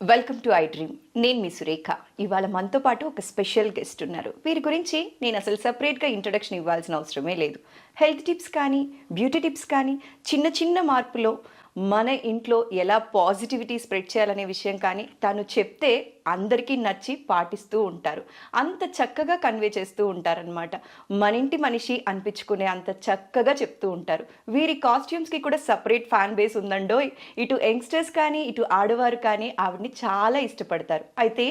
Welcome to I dream. నేను మీ సురేఖ. ఇవాళ మనతో పాటు ఒక స్పెషల్ గెస్ట్ ఉన్నారు. వీరి గురించి నేను అసలు సపరేట్గా ఇంట్రడక్షన్ ఇవ్వాల్సిన అవసరమే లేదు. హెల్త్ టిప్స్ కానీ, బ్యూటీ టిప్స్ కానీ, చిన్న చిన్న మార్పులో మన ఇంట్లో ఎలా పాజిటివిటీ స్ప్రెడ్ చేయాలనే విషయం కానీ తను చెప్తే అందరికీ నచ్చి పాటిస్తూ ఉంటారు. అంత చక్కగా కన్వే చేస్తూ ఉంటారనమాట. మన ఇంటి మనిషి అనిపించుకునే అంత చక్కగా చెప్తూ ఉంటారు. వీరి కాస్ట్యూమ్స్కి కూడా సపరేట్ ఫ్యాన్ బేస్ ఉందండో. ఇటు యంగ్స్టర్స్ కానీ, ఇటు ఆడవారు కానీ ఆవిడ్ని చాలా ఇష్టపడతారు. అయితే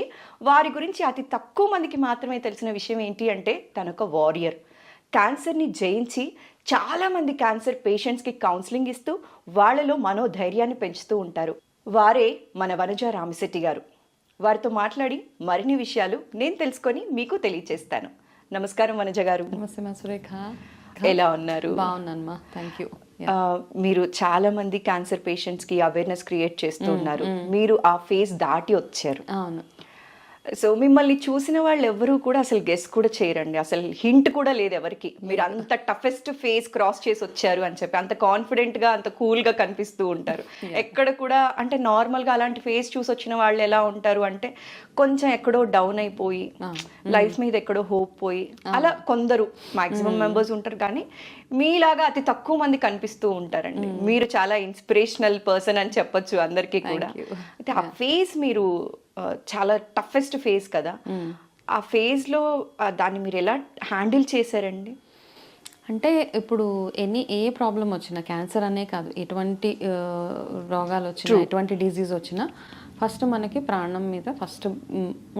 వారి గురించి అతి తక్కువ మందికి మాత్రమే తెలిసిన విషయం ఏంటి అంటే తనొక వారియర్. క్యాన్సర్ని జయించి చాలామంది క్యాన్సర్ పేషెంట్స్కి కౌన్సిలింగ్ ఇస్తూ వాళ్ళలో మనోధైర్యాన్ని పెంచుతూ ఉంటారు. వారే మన వనజ రామిశెట్టి గారు. వారితో మాట్లాడి మరిన్ని విషయాలు నేను తెలుసుకొని మీకు తెలియచేస్తాను. నమస్కారం వనజ గారు. నమస్తే సురేఖ. ఎలా ఉన్నారు? బాగున్నానమ్మా, థ్యాంక్ యూ. మీరు చాలా మంది క్యాన్సర్ పేషెంట్స్కి అవేర్నెస్ క్రియేట్ చేస్తూ ఉన్నారు. మీరు ఆ ఫేజ్ దాటి వచ్చారు. అవును. సో మిమ్మల్ని చూసిన వాళ్ళు ఎవరు కూడా అసలు గెస్ కూడా చేయరండి. అసలు హింట్ కూడా లేదు ఎవరికి. మీరు అంత టఫెస్ట్ ఫేస్ క్రాస్ చేసి వచ్చారు అని చెప్పి అంత కాన్ఫిడెంట్గా, అంత కూల్గా కనిపిస్తూ ఉంటారు. ఎక్కడ కూడా అంటే నార్మల్గా అలాంటి ఫేస్ చూసి వచ్చిన వాళ్ళు ఎలా ఉంటారు అంటే కొంచెం ఎక్కడో డౌన్ అయిపోయి, లైఫ్ మీద ఎక్కడో హోప్ పోయి, అలా కొందరు మాక్సిమం మెంబర్స్ ఉంటారు. కానీ మీలాగా అతి తక్కువ మంది కనిపిస్తూ ఉంటారండి. మీరు చాలా ఇన్స్పిరేషనల్ పర్సన్ అని చెప్పొచ్చు అందరికీ కూడా. అయితే ఆ ఫేస్ మీరు చాలా టఫెస్ట్ ఫేజ్ కదా, ఆ ఫేజ్లో దాన్ని మీరు ఎలా హ్యాండిల్ చేశారండి? అంటే ఇప్పుడు ఏ ప్రాబ్లం వచ్చినా, క్యాన్సర్ అనే కాదు, ఎటువంటి రోగాలు వచ్చినా, ఎటువంటి డిజీజ్ వచ్చినా ఫస్ట్ మనకి ప్రాణం మీద ఫస్ట్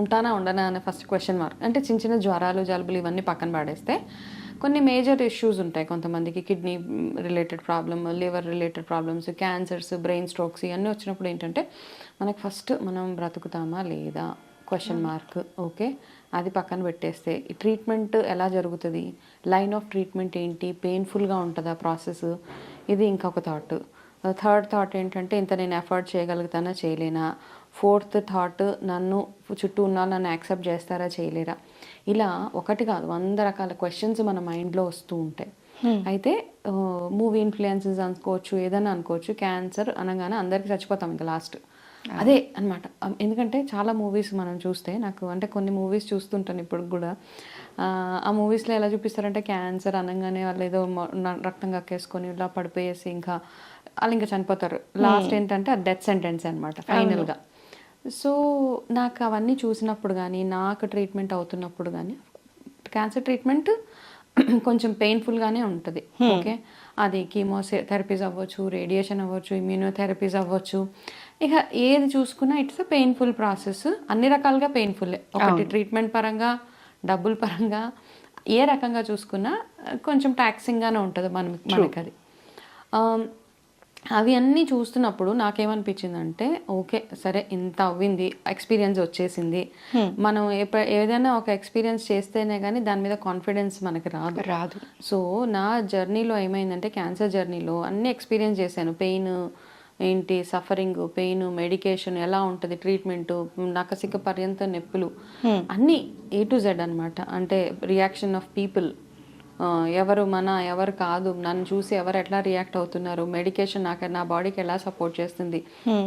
ఉంటానా ఉండనా అనే ఫస్ట్ క్వశ్చన్ మార్క్. అంటే చిన్న చిన్న జ్వరాలు, జలుబులు ఇవన్నీ పక్కన పడేస్తే కొన్ని మేజర్ ఇష్యూస్ ఉంటాయి. కొంతమందికి kidney related problem, liver related problems, cancers, brain strokes ఇవన్నీ వచ్చినప్పుడు ఏంటంటే మనకు ఫస్ట్ మనం బ్రతుకుతామా లేదా క్వశ్చన్ మార్క్. ఓకే, అది పక్కన పెట్టేస్తే ఈ ట్రీట్మెంట్ ఎలా జరుగుతుంది, లైన్ ఆఫ్ ట్రీట్మెంట్ ఏంటి, పెయిన్ఫుల్గా ఉంటుందా ప్రాసెస్, ఇది ఇంకొక థాట్. థర్డ్ థాట్ ఏంటంటే ఇంత నేను ఎఫర్ట్ చేయగలుగుతానా చేయలేనా. ఫోర్త్ థాట్ నన్ను చుట్టూ ఉన్న నన్ను యాక్సెప్ట్ చేస్తారా చేయలేరా. ఇలా ఒకటి కాదు 100 రకాల క్వశ్చన్స్ మన మైండ్లో వస్తూ ఉంటాయి. అయితే మూవీ ఇన్ఫ్లుయెన్సెస్ అనుకోవచ్చు, ఏదైనా అనుకోవచ్చు. క్యాన్సర్ అనగానే అందరికీ చచ్చిపోతాం ఇంకా లాస్ట్ అదే అనమాట. ఎందుకంటే చాలా మూవీస్ మనం చూస్తే, నాకు అంటే కొన్ని మూవీస్ చూస్తుంటాను ఇప్పుడు కూడా. ఆ మూవీస్లో ఎలా చూపిస్తారంటే క్యాన్సర్ అనగానే వాళ్ళు ఏదో రక్తం కక్కేసుకొని ఇలా పడిపోయేసి ఇంకా వాళ్ళు ఇంకా చనిపోతారు. లాస్ట్ ఏంటంటే అది డెత్ సెంటెన్స్ అనమాట ఫైనల్గా. సో నాకు అవన్నీ చూసినప్పుడు కానీ, నాకు ట్రీట్మెంట్ అవుతున్నప్పుడు కానీ, క్యాన్సర్ ట్రీట్మెంట్ కొంచెం పెయిన్ఫుల్గానే ఉంటుంది. ఓకే, అది కీమోథెరపీస్ అవ్వచ్చు, రేడియేషన్ అవ్వచ్చు, ఇమ్యూనోథెరపీస్ అవ్వచ్చు. ఇక ఏది చూసుకున్నా ఇట్స్ అ పెయిన్ఫుల్ ప్రాసెస్. అన్ని రకాలుగా పెయిన్ఫుల్లే. ఒకటి ట్రీట్మెంట్ పరంగా, డబ్బుల పరంగా, ఏ రకంగా చూసుకున్నా కొంచెం టాక్సింగ్గానే ఉంటుంది మనకి అది. అవి అన్నీ చూస్తున్నప్పుడు నాకేమనిపించిందంటే ఓకే సరే, ఇంత అవ్వింది, ఎక్స్పీరియన్స్ వచ్చేసింది. మనం ఏదైనా ఒక ఎక్స్పీరియన్స్ చేస్తేనే కానీ దాని మీద కాన్ఫిడెన్స్ మనకి రాదు. సో నా జర్నీలో ఏమైందంటే, క్యాన్సర్ జర్నీలో అన్నీ ఎక్స్పీరియన్స్ చేశాను. పెయిన్ ఏంటి, సఫరింగ్, పెయిన్, మెడికేషన్ ఎలా ఉంటుంది, ట్రీట్మెంటు, నకసిక పర్యంత నొప్పులు, అన్నీ A to Z అనమాట. అంటే రియాక్షన్ ఆఫ్ పీపుల్, ఎవరు ఎవరు కాదు, నన్ను చూసి ఎవరు ఎట్లా రియాక్ట్ అవుతున్నారు, మెడికేషన్ నా బాడీకి ఎలా సపోర్ట్ చేస్తుంది,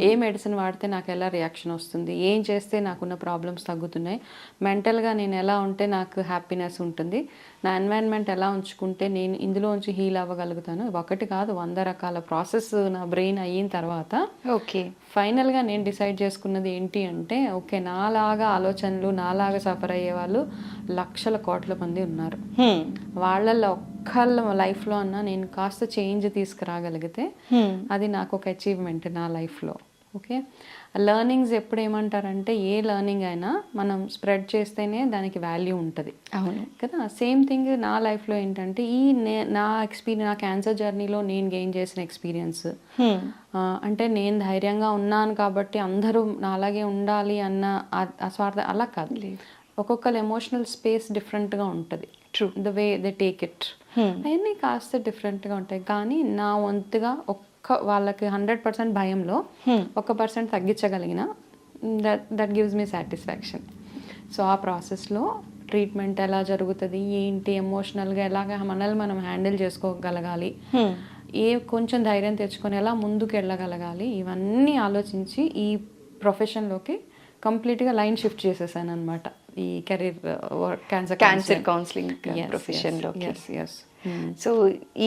ఏ మెడిసిన్ వాడితే నాకు ఎలా రియాక్షన్ వస్తుంది, ఏం చేస్తే నాకున్న ప్రాబ్లమ్స్ తగ్గుతున్నాయి, మెంటల్గా నేను ఎలా ఉంటే నాకు హ్యాపీనెస్ ఉంటుంది, నా ఎన్వైరన్మెంట్ ఎలా ఉంచుకుంటే నేను ఇందులోంచి హీల్ అవ్వగలుగుతాను. ఒకటి కాదు 100 రకాల ప్రాసెస్ నా బ్రెయిన్ అయిన తర్వాత ఓకే ఫైనల్గా నేను డిసైడ్ చేసుకున్నది ఏంటి అంటే, ఓకే నాలాగా ఆలోచనలు, నాలాగా సఫర్ అయ్యే వాళ్ళు లక్షల కోట్ల మంది ఉన్నారు. వాళ్ళల్లో ఒక్కళ్ళ లైఫ్లో అన్నా నేను కాస్త చేంజ్ తీసుకురాగలిగితే అది నాకు ఒక అచీవ్మెంట్ నా లైఫ్లో. ఓకే, లెర్నింగ్స్ ఎప్పుడు ఏమంటారంటే, ఏ లెర్నింగ్ అయినా మనం స్ప్రెడ్ చేస్తేనే దానికి వాల్యూ ఉంటుంది. అవును కదా. సేమ్ థింగ్ నా లైఫ్లో ఏంటంటే, నా క్యాన్సర్ జర్నీలో నేను గెయిన్ చేసిన ఎక్స్పీరియన్స్ అంటే, నేను ధైర్యంగా ఉన్నాను కాబట్టి అందరూ నా అలాగే ఉండాలి అన్న అస్వార్థ అలా కాదు. ఒక్కొక్కరు ఎమోషనల్ స్పేస్ డిఫరెంట్గా ఉంటుంది. The way they take it అవన్నీ కాస్త డిఫరెంట్గా ఉంటాయి. కానీ నా వంతుగా వాళ్ళకి 100% భయంలో 1% తగ్గించగలిగిన that gives me satisfaction. So ఆ ప్రాసెస్లో ట్రీట్మెంట్ ఎలా జరుగుతుంది, ఏంటి, ఎమోషనల్గా ఎలాగ మనల్ని మనం హ్యాండిల్ చేసుకోగలగాలి, కొంచెం ధైర్యం తెచ్చుకొని ఎలా ముందుకు వెళ్ళగలగాలి, ఇవన్నీ ఆలోచించి ఈ ప్రొఫెషన్లోకి కంప్లీట్గా లైన్ షిఫ్ట్ చేసేసాను అనమాట ఈ కెరీర్ క్యాన్సర్ కౌన్సిలింగ్ ప్రొఫెషన్లోకి. ఎస్. సో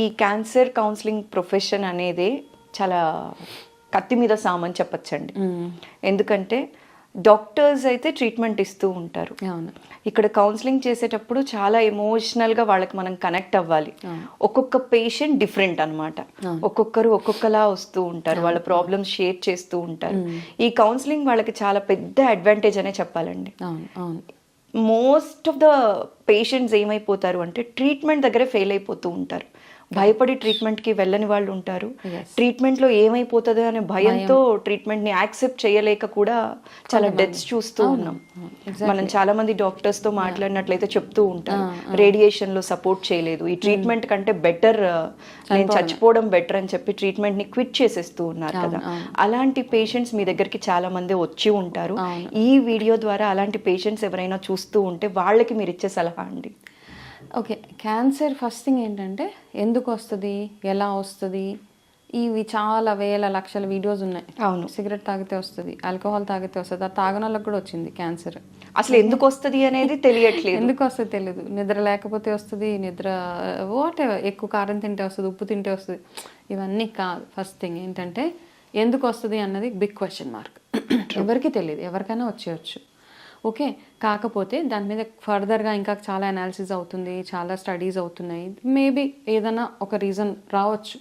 ఈ క్యాన్సర్ కౌన్సిలింగ్ ప్రొఫెషన్ అనేది చాలా కత్తి మీద సామని చెప్పచ్చండి. ఎందుకంటే డాక్టర్స్ అయితే ట్రీట్మెంట్ ఇస్తూ ఉంటారు, అవును. ఇక్కడ కౌన్సిలింగ్ చేసేటప్పుడు చాలా ఎమోషనల్గా వాళ్ళకి మనం కనెక్ట్ అవ్వాలి. ఒక్కొక్క పేషెంట్ డిఫరెంట్ అనమాట, ఒక్కొక్కరు ఒక్కొక్కలా వస్తూ ఉంటారు, వాళ్ళ ప్రాబ్లమ్స్ షేర్ చేస్తూ ఉంటారు. ఈ కౌన్సిలింగ్ వాళ్ళకి చాలా పెద్ద అడ్వాంటేజ్ అనే చెప్పాలండి. మోస్ట్ ఆఫ్ ద పేషెంట్స్ ఏమైపోతారు అంటే ట్రీట్మెంట్ దగ్గరే ఫెయిల్ అయిపోతూ ఉంటారు, భయపడి ట్రీట్మెంట్కి వెళ్ళని వాళ్ళు ఉంటారు. ట్రీట్మెంట్లో ఏమైపోతుందో అనే భయంతో ట్రీట్మెంట్ని యాక్సెప్ట్ చేయలేక కూడా చాలా డెత్స్ చూస్తూ ఉన్నాం. మనం చాలా మంది డాక్టర్స్తో మాట్లాడినట్లయితే చెప్తూ ఉంటారు, రేడియేషన్లో సపోర్ట్ చేయలేదు, ఈ ట్రీట్మెంట్ కంటే బెటర్ నేను చచ్చిపోవడం బెటర్ అని చెప్పి ట్రీట్మెంట్ని క్విట్ చేసేస్తూ ఉన్నారు కదా. అలాంటి పేషెంట్స్ మీ దగ్గరికి చాలా మంది వచ్చి ఉంటారు. ఈ వీడియో ద్వారా అలాంటి పేషెంట్స్ ఎవరైనా చూస్తూ ఉంటే వాళ్ళకి మీరు ఇచ్చే సలహా అండి? ఓకే, క్యాన్సర్ ఫస్ట్ థింగ్ ఏంటంటే ఎందుకు వస్తుంది, ఎలా వస్తుంది, ఇవి చాలా వేల లక్షల వీడియోస్ ఉన్నాయి. అవును, సిగరెట్ తాగితే వస్తుంది, ఆల్కహాల్ తాగితే వస్తుంది, ఆ తాగని వాళ్ళకి కూడా వచ్చింది క్యాన్సర్. అసలు ఎందుకు వస్తుంది అనేది తెలియట్లేదు. ఎందుకు వస్తుంది తెలియదు, నిద్ర లేకపోతే వస్తుంది, నిద్ర వాట్ ఎక్కువ కారం తింటే వస్తుంది, ఉప్పు తింటే వస్తుంది, ఇవన్నీ కాదు. ఫస్ట్ థింగ్ ఏంటంటే ఎందుకు వస్తుంది అన్నది బిగ్ క్వశ్చన్ మార్క్. ఎవరికి తెలియదు, ఎవరికైనా వచ్చేయచ్చు. ఓకే, కాకపోతే దాని మీద ఫర్దర్గా ఇంకా చాలా అనాలిసిస్ అవుతుంది, చాలా స్టడీస్ అవుతున్నాయి. మేబీ ఏదైనా ఒక రీజన్ రావచ్చు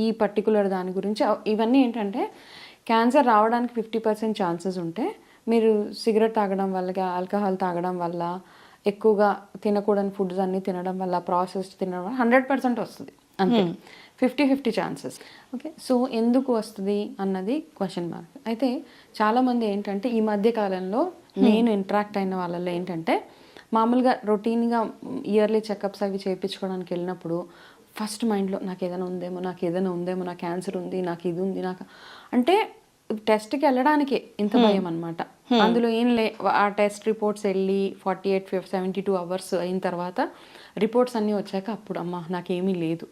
ఈ పర్టికులర్ దాని గురించి. ఇవన్నీ ఏంటంటే క్యాన్సర్ రావడానికి 50% ఛాన్సెస్ ఉంటే మీరు సిగరెట్ తాగడం వల్ల, ఆల్కహాల్ తాగడం వల్ల, ఎక్కువగా తినకూడని ఫుడ్స్ అన్నీ తినడం వల్ల, ప్రాసెస్డ్ తినడం వల్ల 100% వస్తుంది. అంతే, 50-50 ఛాన్సెస్. ఓకే, సో ఎందుకు వస్తుంది అన్నది క్వశ్చన్ మార్క్. అయితే చాలామంది ఏంటంటే ఈ మధ్య కాలంలో నేను ఇంటరాక్ట్ అయిన వాళ్ళలో ఏంటంటే మామూలుగా రొటీన్గా ఇయర్లీ చెకప్స్ అవి చేయించుకోవడానికి వెళ్ళినప్పుడు ఫస్ట్ మైండ్లో నాకు ఏదైనా ఉందేమో, నాకు క్యాన్సర్ ఉంది, నాకు ఇది ఉంది, నాకు అంటే టెస్ట్కి వెళ్ళడానికి ఇంత భయం అనమాట. అందులో ఏం ఆ టెస్ట్ రిపోర్ట్స్ వెళ్ళి 48-72 అవర్స్ అయిన తర్వాత రిపోర్ట్స్ అన్నీ వచ్చాక అప్పుడు అమ్మ నాకేమీ లేదు.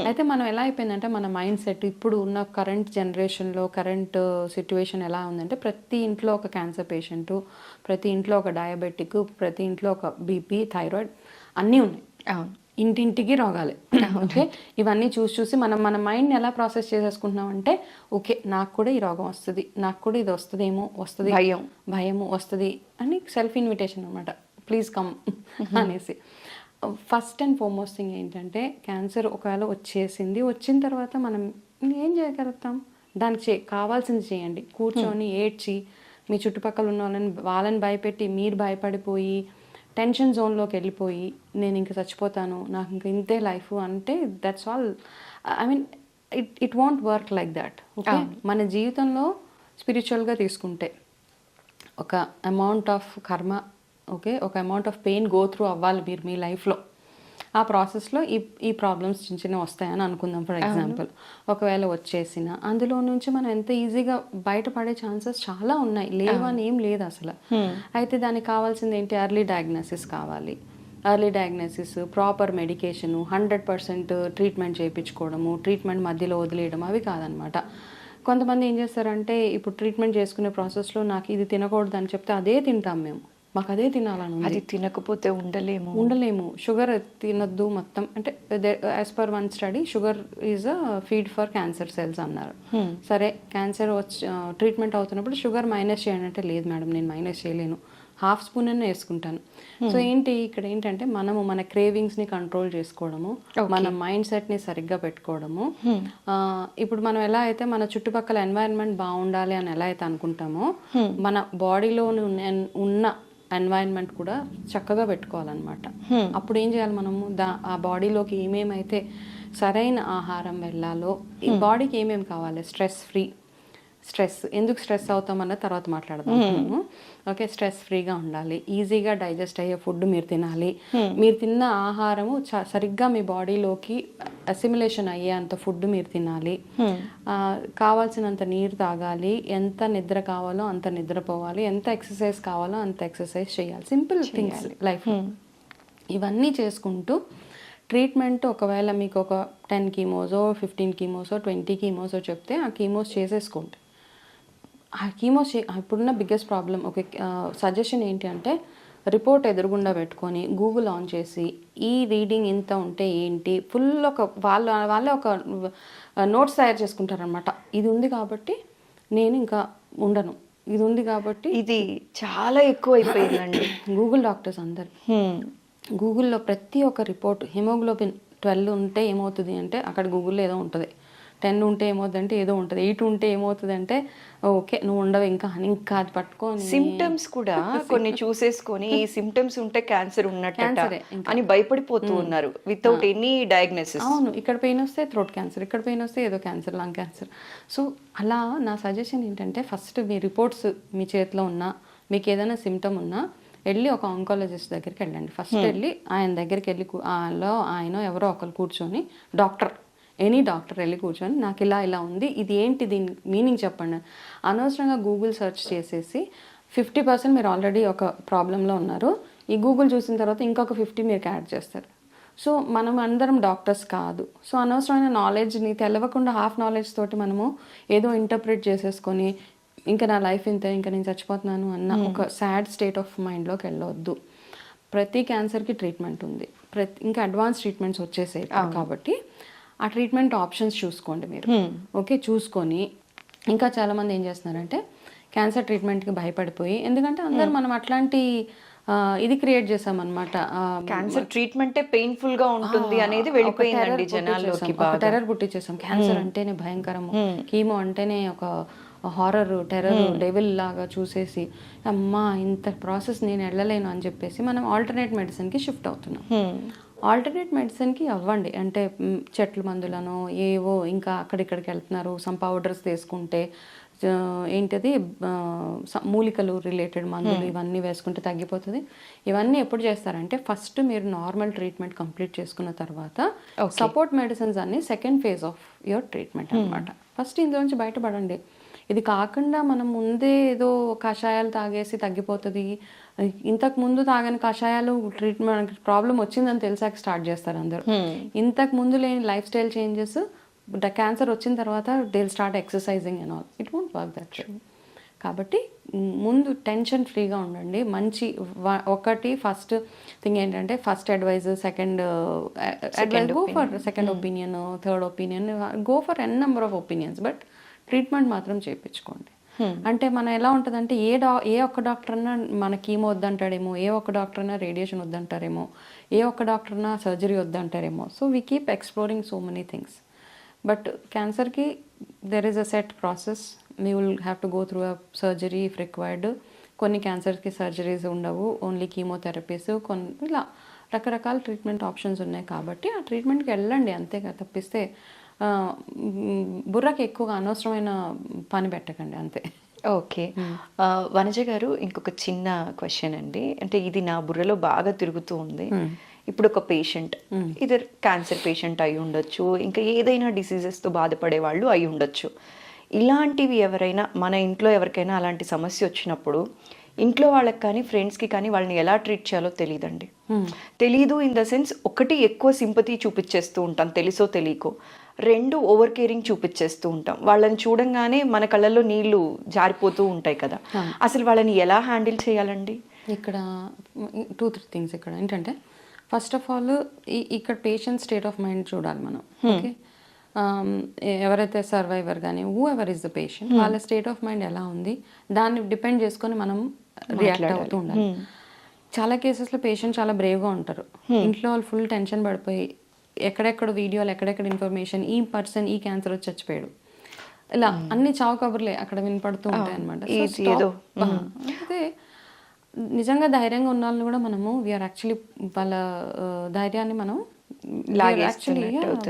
అయితే మనం ఎలా అయిపోయిందంటే మన మైండ్ సెట్ ఇప్పుడు ఉన్న కరెంట్ జనరేషన్లో, కరెంట్ సిచ్యువేషన్ ఎలా ఉందంటే ప్రతి ఇంట్లో ఒక క్యాన్సర్ పేషెంటు, ప్రతి ఇంట్లో ఒక డయాబెటిక్, ప్రతి ఇంట్లో ఒక బీపీ, థైరాయిడ్ అన్నీ ఉన్నాయి. ఇంటింటికి రోగాలే. ఓకే, ఇవన్నీ చూసి మన మైండ్ని ఎలా ప్రాసెస్ చేసేసుకుంటున్నాం అంటే ఓకే నాకు కూడా ఈ రోగం వస్తుంది, నాకు కూడా ఇది వస్తుందేమో, వస్తుంది భయము వస్తుంది అని సెల్ఫ్ ఇన్విటేషన్ అనమాట, ప్లీజ్ కమ్ అనేసి. ఫస్ట్ అండ్ ఫార్మోస్ట్ థింగ్ ఏంటంటే క్యాన్సర్ ఒకవేళ వచ్చిన తర్వాత మనం ఏం చేయగలుగుతాం, దానికి కావాల్సింది చేయండి. కూర్చొని ఏడ్చి మీ చుట్టుపక్కల ఉన్న వాళ్ళని భయపెట్టి మీరు భయపడిపోయి టెన్షన్ జోన్లోకి వెళ్ళిపోయి నేను ఇంక చచ్చిపోతాను, నాకు ఇంక ఇంతే లైఫ్ అంటే that's all. I mean it want work like that. Okay, మన జీవితంలో స్పిరిచువల్గా తీసుకుంటే ఒక అమౌంట్ ఆఫ్ కర్మ, ఓకే, ఒక amount of pain go through అవ్వాలి మీరు మీ లైఫ్లో. ఆ ప్రాసెస్లో ఈ ప్రాబ్లమ్స్ చిన్న వస్తాయని అనుకుందాం. ఫర్ ఎగ్జాంపుల్ ఒకవేళ వచ్చేసిన అందులో నుంచి మనం ఎంత ఈజీగా బయటపడే ఛాన్సెస్ చాలా ఉన్నాయి, లేవని ఏం లేదు అసలు. అయితే దానికి కావాల్సింది ఏంటి, ఎర్లీ డయాగ్నోసిస్ కావాలి. Early diagnosis, proper medication, 100% treatment చేయించుకోవడము, ట్రీట్మెంట్ మధ్యలో వదిలేయడం అవి కాదనమాట. కొంతమంది ఏం చేస్తారంటే ఇప్పుడు ట్రీట్మెంట్ చేసుకునే ప్రాసెస్లో నాకు ఇది తినకూడదు అని చెప్తే అదే తింటాం మేము, మాకు అదే తినాలని, అది తినకపోతే ఉండలేము. షుగర్ తినద్దు మొత్తం అంటే as per one study sugar is a feed for cancer cells అన్నారు. సరే క్యాన్సర్ ట్రీట్మెంట్ అవుతున్నప్పుడు షుగర్ మైనస్ చేయండి అంటే లేదు మేడం నేను మైనస్ చేయలేను, 1/2 స్పూన్ అనే వేసుకుంటాను. సో ఇక్కడ ఏంటంటే మనము మన క్రేవింగ్స్ని కంట్రోల్ చేసుకోవడము, మన మైండ్ సెట్ని సరిగ్గా పెట్టుకోవడము. ఇప్పుడు మనం ఎలా అయితే మన చుట్టుపక్కల ఎన్వైరన్మెంట్ బాగుండాలి అని ఎలా అయితే అనుకుంటామో మన బాడీలో ఉన్న ఎన్వైరన్మెంట్ కూడా చక్కగా పెట్టుకోవాలన్నమాట. అప్పుడు ఏం చేయాలి మనము ఆ బాడీలోకి ఏమేమైతే సరైన ఆహారం వెళ్ళాలో, ఈ బాడీకి ఏమేమి కావాలి, స్ట్రెస్ ఎందుకు స్ట్రెస్ అవుతామన్న తర్వాత మాట్లాడదాం. ఓకే, స్ట్రెస్ ఫ్రీగా ఉండాలి, ఈజీగా డైజెస్ట్ అయ్యే ఫుడ్ మీరు తినాలి, మీరు తిన్న ఆహారము సరిగ్గా మీ బాడీలోకి అసిమిలేషన్ అయ్యే అంత ఫుడ్ మీరు తినాలి, కావాల్సినంత నీరు తాగాలి, ఎంత నిద్ర కావాలో అంత నిద్రపోవాలి, ఎంత ఎక్సర్సైజ్ కావాలో అంత ఎక్సర్సైజ్ చేయాలి. Simple things life. ఇవన్నీ చేసుకుంటూ ట్రీట్మెంట్ ఒకవేళ మీకు ఒక 10 కీమోసో 15 కీమోసో 20 కీమోసో చెప్తే ఆ కీమోస్ చేసేసుకోండి. ఆ కీమో ఇప్పుడున్న బిగ్గెస్ట్ ప్రాబ్లం ఒక సజెషన్ ఏంటి అంటే రిపోర్ట్ ఎదురుగుండా పెట్టుకొని గూగుల్ ఆన్ చేసి ఈ రీడింగ్ ఇంత ఉంటే ఏంటి ఫుల్ ఒక వాళ్ళే ఒక నోట్స్ తయారు చేసుకుంటారనమాట. ఇది ఉంది కాబట్టి నేను ఇంకా ఉండను, ఇది ఉంది కాబట్టి. ఇది చాలా ఎక్కువ అయిపోయిందండి. గూగుల్ డాక్టర్స్ అందరు గూగుల్లో ప్రతి ఒక్క రిపోర్ట్ హిమోగ్లోబిన్ 12 ఉంటే ఏమవుతుంది అంటే అక్కడ గూగుల్లో ఏదో ఉంటుంది, 10 ఉంటే ఏమవుతుంది అంటే ఏదో ఉంటుంది, 8 ఉంటే ఏమవుతుంది అంటే ఓకే నువ్వు ఉండవు ఇంకా అని ఇంకా అది పట్టుకొని సిమ్టమ్స్ కూడా కొన్ని చూసేసుకొని ఈ సిమ్టమ్స్ ఉంటే క్యాన్సర్ ఉన్నట్టు అని భయపడిపోతూ ఉన్నారు వితౌట్ ఎనీ డయాగ్నోసిస్. అవును, ఇక్కడ పెయిన్ వస్తే థ్రోట్ క్యాన్సర్, ఇక్కడ పెయిన్ వస్తే ఏదో క్యాన్సర్, లంగ్ క్యాన్సర్. సో అలా నా సజెషన్ ఏంటంటే ఫస్ట్ మీ రిపోర్ట్స్ మీ చేతిలో ఉన్నా, మీకు ఏదైనా సిమ్టమ్ ఉన్నా వెళ్ళి ఒక ఆంకాలజిస్ట్ దగ్గరికి వెళ్ళండి. ఫస్ట్ వెళ్ళి ఆయన దగ్గరికి వెళ్ళి ఆయన ఎవరో ఒకరు కూర్చొని ఎనీ డాక్టర్ వెళ్ళి కూర్చొని నాకు ఇలా ఉంది, ఇది ఏంటి, దీని మీనింగ్ చెప్పండి. అనవసరంగా గూగుల్ సెర్చ్ చేసేసి 50% మీరు ఆల్రెడీ ఒక ప్రాబ్లంలో ఉన్నారు, ఈ గూగుల్ చూసిన తర్వాత ఇంకొక 50 మీరు యాడ్ చేస్తారు. సో మనం అందరం డాక్టర్స్ కాదు. సో అనవసరమైన నాలెడ్జ్ని తెలవకుండా హాఫ్ నాలెడ్జ్ తోటి మనము ఏదో ఇంటర్ప్రిట్ చేసేసుకొని ఇంకా నా లైఫ్ ఇంతే, ఇంకా నేను చచ్చిపోతున్నాను అన్న ఒక సాడ్ స్టేట్ ఆఫ్ మైండ్లోకి వెళ్ళవద్దు. ప్రతి క్యాన్సర్కి ట్రీట్మెంట్ ఉంది, ఇంకా అడ్వాన్స్ ట్రీట్మెంట్స్ వచ్చేసాయి కాబట్టి ఆ ట్రీట్మెంట్ ఆప్షన్స్ చూసుకోండి మీరు. ఓకే, చూసుకొని ఇంకా చాలామంది ఏం చేస్తున్నారంటే క్యాన్సర్ ట్రీట్మెంట్కి భయపడిపోయి, ఎందుకంటే అందరు మనం అట్లాంటి ఇది క్రియేట్ చేసామన్నమాట. క్యాన్సర్ ట్రీట్మెంటే పెయిన్ఫుల్ గా ఉంటుంది అనేది వెళ్ళిపోయిందండి జనాల్లోకి. టెర్రర్ పుట్టించేసాం, క్యాన్సర్ అంటేనే భయంకరము, కీమో అంటేనే ఒక హారర్ టెర్రర్ డెవిల్ లాగా చూసేసి అమ్మా ఇంత ప్రాసెస్ నేను వెళ్ళలేను అని చెప్పేసి మనం ఆల్టర్నేట్ మెడిసిన్కి షిఫ్ట్ అవుతున్నాం. ఆల్టర్నేట్ మెడిసిన్కి అవ్వండి అంటే చెట్ల మందులను ఏవో ఇంకా అక్కడిక్కడికి వెళ్తున్నారు, సమ్ పౌడర్స్ తీసుకుంటే ఏంటది మూలికలు రిలేటెడ్ మందులు ఇవన్నీ వేసుకుంటే తగ్గిపోతుంది. ఇవన్నీ ఎప్పుడు చేస్తారంటే ఫస్ట్ మీరు నార్మల్ ట్రీట్మెంట్ కంప్లీట్ చేసుకున్న తర్వాత సపోర్ట్ మెడిసిన్స్ అన్ని second phase of your treatment అనమాట. ఫస్ట్ ఇందులోంచి బయటపడండి. ఇది కాకుండా మనం ముందే ఏదో కషాయాలు తాగేసి తగ్గిపోతుంది, ఇంతకు ముందు తాగని కషాయాలు ట్రీట్మెంట్ ప్రాబ్లం వచ్చిందని తెలిసాక స్టార్ట్ చేస్తారు అందరూ. ఇంతకు ముందు లేని లైఫ్ స్టైల్ చేంజెస్ క్యాన్సర్ వచ్చిన తర్వాత they start exercising and all, it won't work that way. కాబట్టి ముందు టెన్షన్ ఫ్రీగా ఉండండి. మంచి ఒకటి ఫస్ట్ థింగ్ ఏంటంటే first advice, second advice go for second opinion, third opinion, go for n number of opinions, but treatment మాత్రం చేయించుకోండి. అంటే మనం ఎలా ఉంటుందంటే ఏ ఒక్క డాక్టర్ అన్నా మన కీమో వద్దంటాడేమో, ఏ ఒక్క డాక్టర్ అన్నా రేడియేషన్ వద్దంటారేమో, ఏ ఒక్క డాక్టర్ అన్నా సర్జరీ వద్దంటారేమో. So we keep exploring so many things. But క్యాన్సర్కి there is a set process, you will have to go through a surgery if required. కొన్ని క్యాన్సర్కి సర్జరీస్ ఉండవు, ఓన్లీ కీమోథెరపీస్, కొన్ని ఇలా రకరకాల ట్రీట్మెంట్ ఆప్షన్స్ ఉన్నాయి. కాబట్టి ఆ ట్రీట్మెంట్కి వెళ్ళండి అంతేగా, తప్పిస్తే బుర్రకి ఎక్కువగా అనవసరమైన పని పెట్టకండి అంతే. ఓకే, వనజ గారు ఇంకొక చిన్న క్వశ్చన్ అండి. అంటే ఇది నా బుర్రలో బాగా తిరుగుతూ ఉంది. ఇప్పుడు ఒక పేషెంట్ ఇదర్ క్యాన్సర్ పేషెంట్ అయి ఉండొచ్చు, ఇంకా ఏదైనా డిసీజెస్తో బాధపడే వాళ్ళు అయి ఉండొచ్చు. ఇలాంటివి ఎవరైనా మన ఇంట్లో ఎవరికైనా అలాంటి సమస్య వచ్చినప్పుడు ఇంట్లో వాళ్ళకి కానీ ఫ్రెండ్స్కి కానీ వాళ్ళని ఎలా ట్రీట్ చేయాలో తెలియదండి. తెలీదు ఇన్ ద సెన్స్, ఒకటి ఎక్కువ సింపతి చూపించేస్తూ ఉంటాం తెలుసో తెలియకో, 2 ఓవర్ కేరింగ్ చూపించేస్తూ ఉంటాం. వాళ్ళని చూడంగానే మన కళ్ళల్లో నీళ్లు జారిపోతూ ఉంటాయి కదా, అసలు వాళ్ళని ఎలా హ్యాండిల్ చేయాలండి? ఇక్కడ 2-3 థింగ్స్ ఇక్కడ ఏంటంటే, ఫస్ట్ ఆఫ్ ఆల్ ఇక్కడ పేషెంట్ స్టేట్ ఆఫ్ మైండ్ చూడాలి మనం. ఓకే, ఎవరైతే సర్వైవర్ కానీ who ever is the patient, వాళ్ళ స్టేట్ ఆఫ్ మైండ్ ఎలా ఉంది దాన్ని డిపెండ్ చేసుకొని మనం రియాక్ట్ అవుతూ ఉండాలి. చాలా కేసెస్లో పేషెంట్ చాలా బ్రేవ్గా ఉంటారు, ఇంట్లో వాళ్ళు ఫుల్ టెన్షన్ పడిపోయి ఎక్కడెక్కడ వీడియోలు, ఎక్కడెక్కడ ఇన్ఫర్మేషన్, ఈ పర్సన్ ఈ క్యాన్సర్ వచ్చి చచ్చిపోయాడు, ఇలా అన్ని చావు కబుర్లే అక్కడ వినపడుతూ ఉంటాయి అనమాట. అయితే నిజంగా ధైర్యంగా ఉన్న వాళ్ళని కూడా మనము వీఆర్ యాక్చువల్లీ వాళ్ళ ధైర్యాన్ని మనం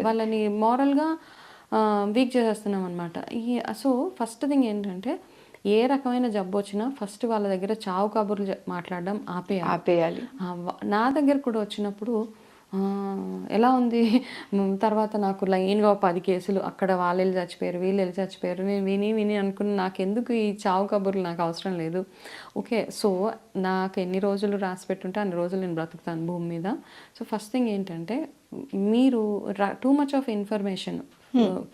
వాళ్ళని మోరల్గా వీక్ చేసేస్తున్నాం అనమాట. సో ఫస్ట్ థింగ్ ఏంటంటే, ఏ రకమైన జబ్బు వచ్చినా ఫస్ట్ వాళ్ళ దగ్గర చావు కబుర్లు మాట్లాడడం ఆపేయాలి. నా దగ్గర కూడా వచ్చినప్పుడు ఎలా ఉంది, తర్వాత నాకు లైన్గా 10 కేసులు, అక్కడ వాళ్ళు వెళ్ళి చచ్చిపోయారు, వీళ్ళు వెళ్ళి చచ్చిపోయారు, నేను విని అనుకుని నాకెందుకు ఈ చావు కబుర్లు, నాకు అవసరం లేదు. ఓకే, సో నాకు ఎన్ని రోజులు రాసి పెట్టుంటే అన్ని రోజులు నేను బ్రతుకుతాను భూమి మీద. సో ఫస్ట్ థింగ్ ఏంటంటే, మీరు టూ మచ్ ఆఫ్ ఇన్ఫర్మేషన్